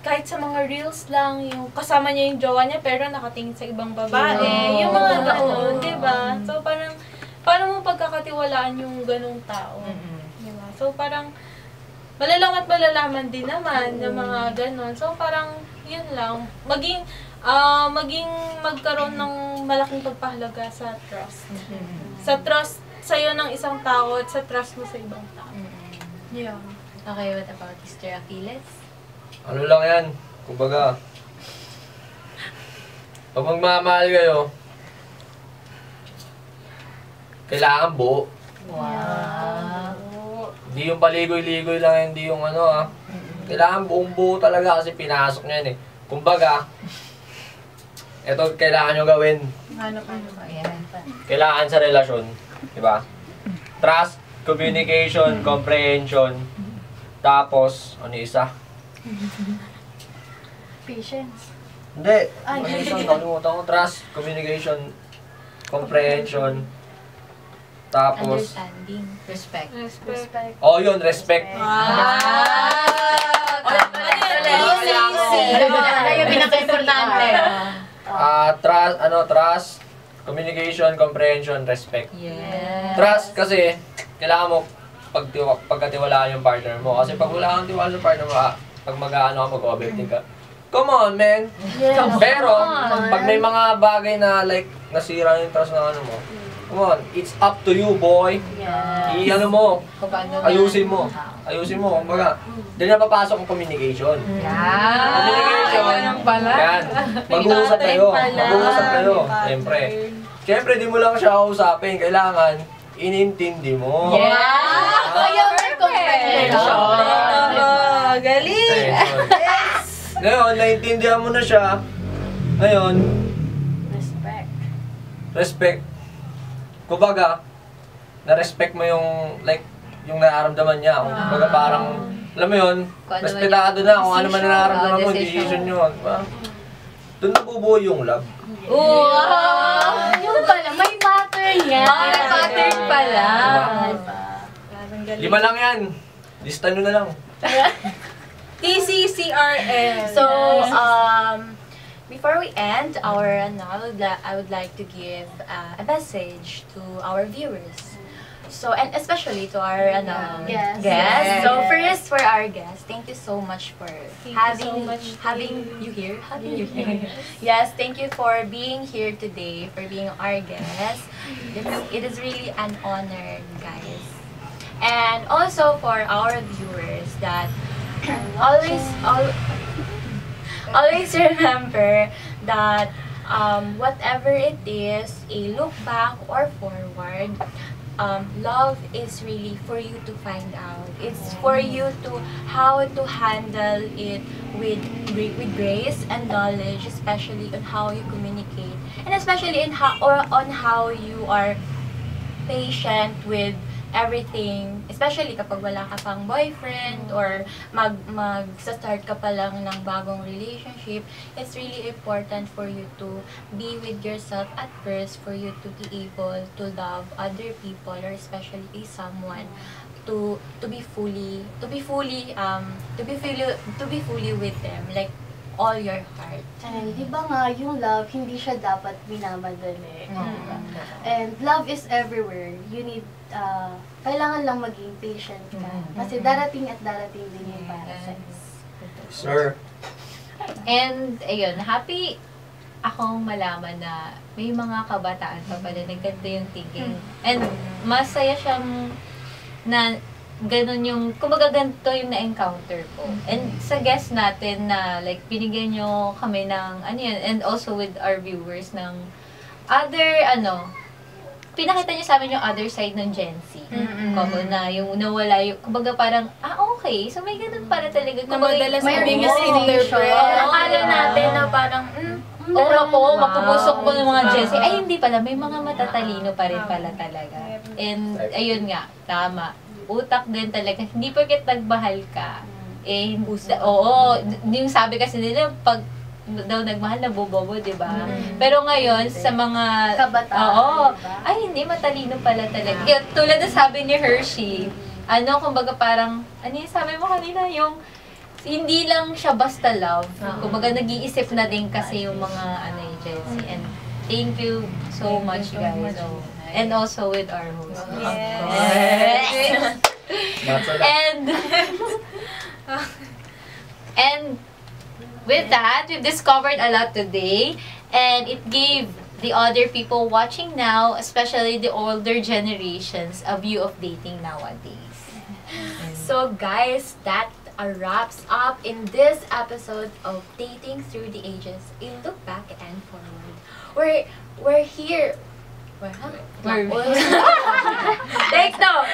kahit sa mga reels lang, yung kasama niya yung jowa niya pero nakatingin sa ibang babae. Yung mga gano'n, diba? So, parang, paano mo pagkakatiwalaan yung ganung tao? Diba? So, parang, malalaman din naman ng mga ganon. So, parang, yun lang. Maging magkaroon ng malaking pagpahalaga sa trust. Sa trust sa'yo ng isang tao at sa trust mo sa ibang tao. Yeah. Okay, what about Mr. Achilles? Ano lang yan, kumbaga, pag magmamahal kayo, kailangan buo. Wow. Hindi yung paligoy-ligoy lang, hindi yung kailangan buong-buo talaga kasi pinasok niya yan eh. Kumbaga, ito kailangan nyo gawin. Kailangan sa relasyon, di ba? Trust, communication, comprehension, tapos, ano isa? Patience. Hindi. Ano isa? Nakalimutan ko. Trust, communication, comprehension, tapos, Understanding. Respect. Respect. oh yun, respect. Ano yung pinaka-importante? Trust, communication, comprehension, respect. Yes. Trust kasi, kailangan mo pagkatiwalaan yung partner mo. Kasi pag wala kang tiwala sa partner mo, pag mag-ano ka, mag-overthink ka. Come on, man! Yes. Pero, pag may mga bagay na like, nasira yung trust na ano mo, come on, it's up to you, boy. I-ano mo, ayusin mo. Ayusin mo, kumbaga. Doon na papasok ang communication. Communication. Yan. Mag-uusap kayo. Mag-uusap kayo. Siyempre. Siyempre, di mo lang siya kausapin. Kailangan, inintindi mo. Galing! Ngayon, naintindihan mo na siya. Ngayon, respect. Kumbaga, na-respect mo yung, like, yung nararamdaman niya. Kumbaga parang, alam mo yun, respetado na kung ano man nararamdaman mo, decision yun. Doon nabubuo yung love. Wow! Yung pala, may pattern yan. May pattern pala. Lima lang yan. Lista nyo na lang. TCCRL. So, before we end our I would like to give a message to our viewers. So, and especially to our Yes. guests. So, first for our guests, thank you so much for Having you here. Yes, thank you for being here today, for being our guest. It is really an honor, guys. And also for our viewers that always remember that whatever it is, a look back or forward, love is really for you to find out. It's for you to how to handle it with grace and knowledge, especially on how you communicate, and especially in how or on how you are patient with everything, especially kapag wala ka pang boyfriend or mag-start ka pa lang ng bagong relationship. It's really important for you to be with yourself at first, for you to be able to love other people or especially someone to be fully with them, like all your heart. And di ba nga, yung love, hindi siya dapat minamadali. Diba? And love is everywhere. You need, kailangan lang maging patient ka. Kasi darating at darating din yung para sa'yo. Sir. And, ayun, happy akong malaman na may mga kabataan pa pala na ganito yung thinking. And, masaya siyang na ganun yung, kumbaga ganito yung na-encounter ko. And sa guest natin na, like, binigyan nyo kami ng, ano yun, and also with our viewers ng other, pinakita nyo sa amin yung other side ng Gen Z. Couple na, yung nawala yung, kumbaga parang, okay, so may ganun pala talaga. Kumbaga, madalas may misinterpret. Akala natin na parang, ako, mapupusok ko ng mga Gen Z. Ay, hindi pala, may mga matatalino pa rin pala talaga. And, ayun nga, tama. Utak din talaga. Hindi porket nagmahal ka. Yung sabi kasi nila, pag daw nagmahal, nabobobo, di ba? Pero ngayon, sa mga kabataan, diba? ay, hindi, matalino pala talaga. Tulad na sabi ni Hershey, kumbaga parang, yung sabi mo kanina, yung, hindi lang siya basta love. Kumbaga, nag-iisip na din kasi yung mga, Gen Z. And thank you so much, guys. And also with our host. Yes. And with that, we've discovered a lot today, and it gave the other people watching now, especially the older generations, a view of dating nowadays. So guys, that wraps up in this episode of Dating Through the Ages, a look back and forward. We're here. Take no.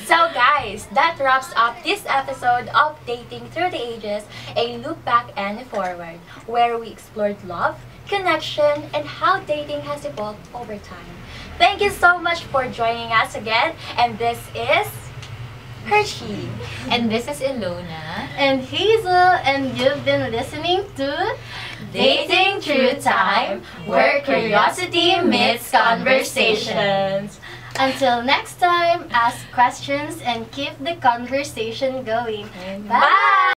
So guys, that wraps up this episode of Dating Through the Ages, a look back and forward, where we explored love, connection, and how dating has evolved over time. Thank you so much for joining us again, and this is Hershey. And this is Ilona. And Hazel, and you've been listening to Dating Through Time, where curiosity meets conversations. Until next time, ask questions and keep the conversation going. Bye! Bye!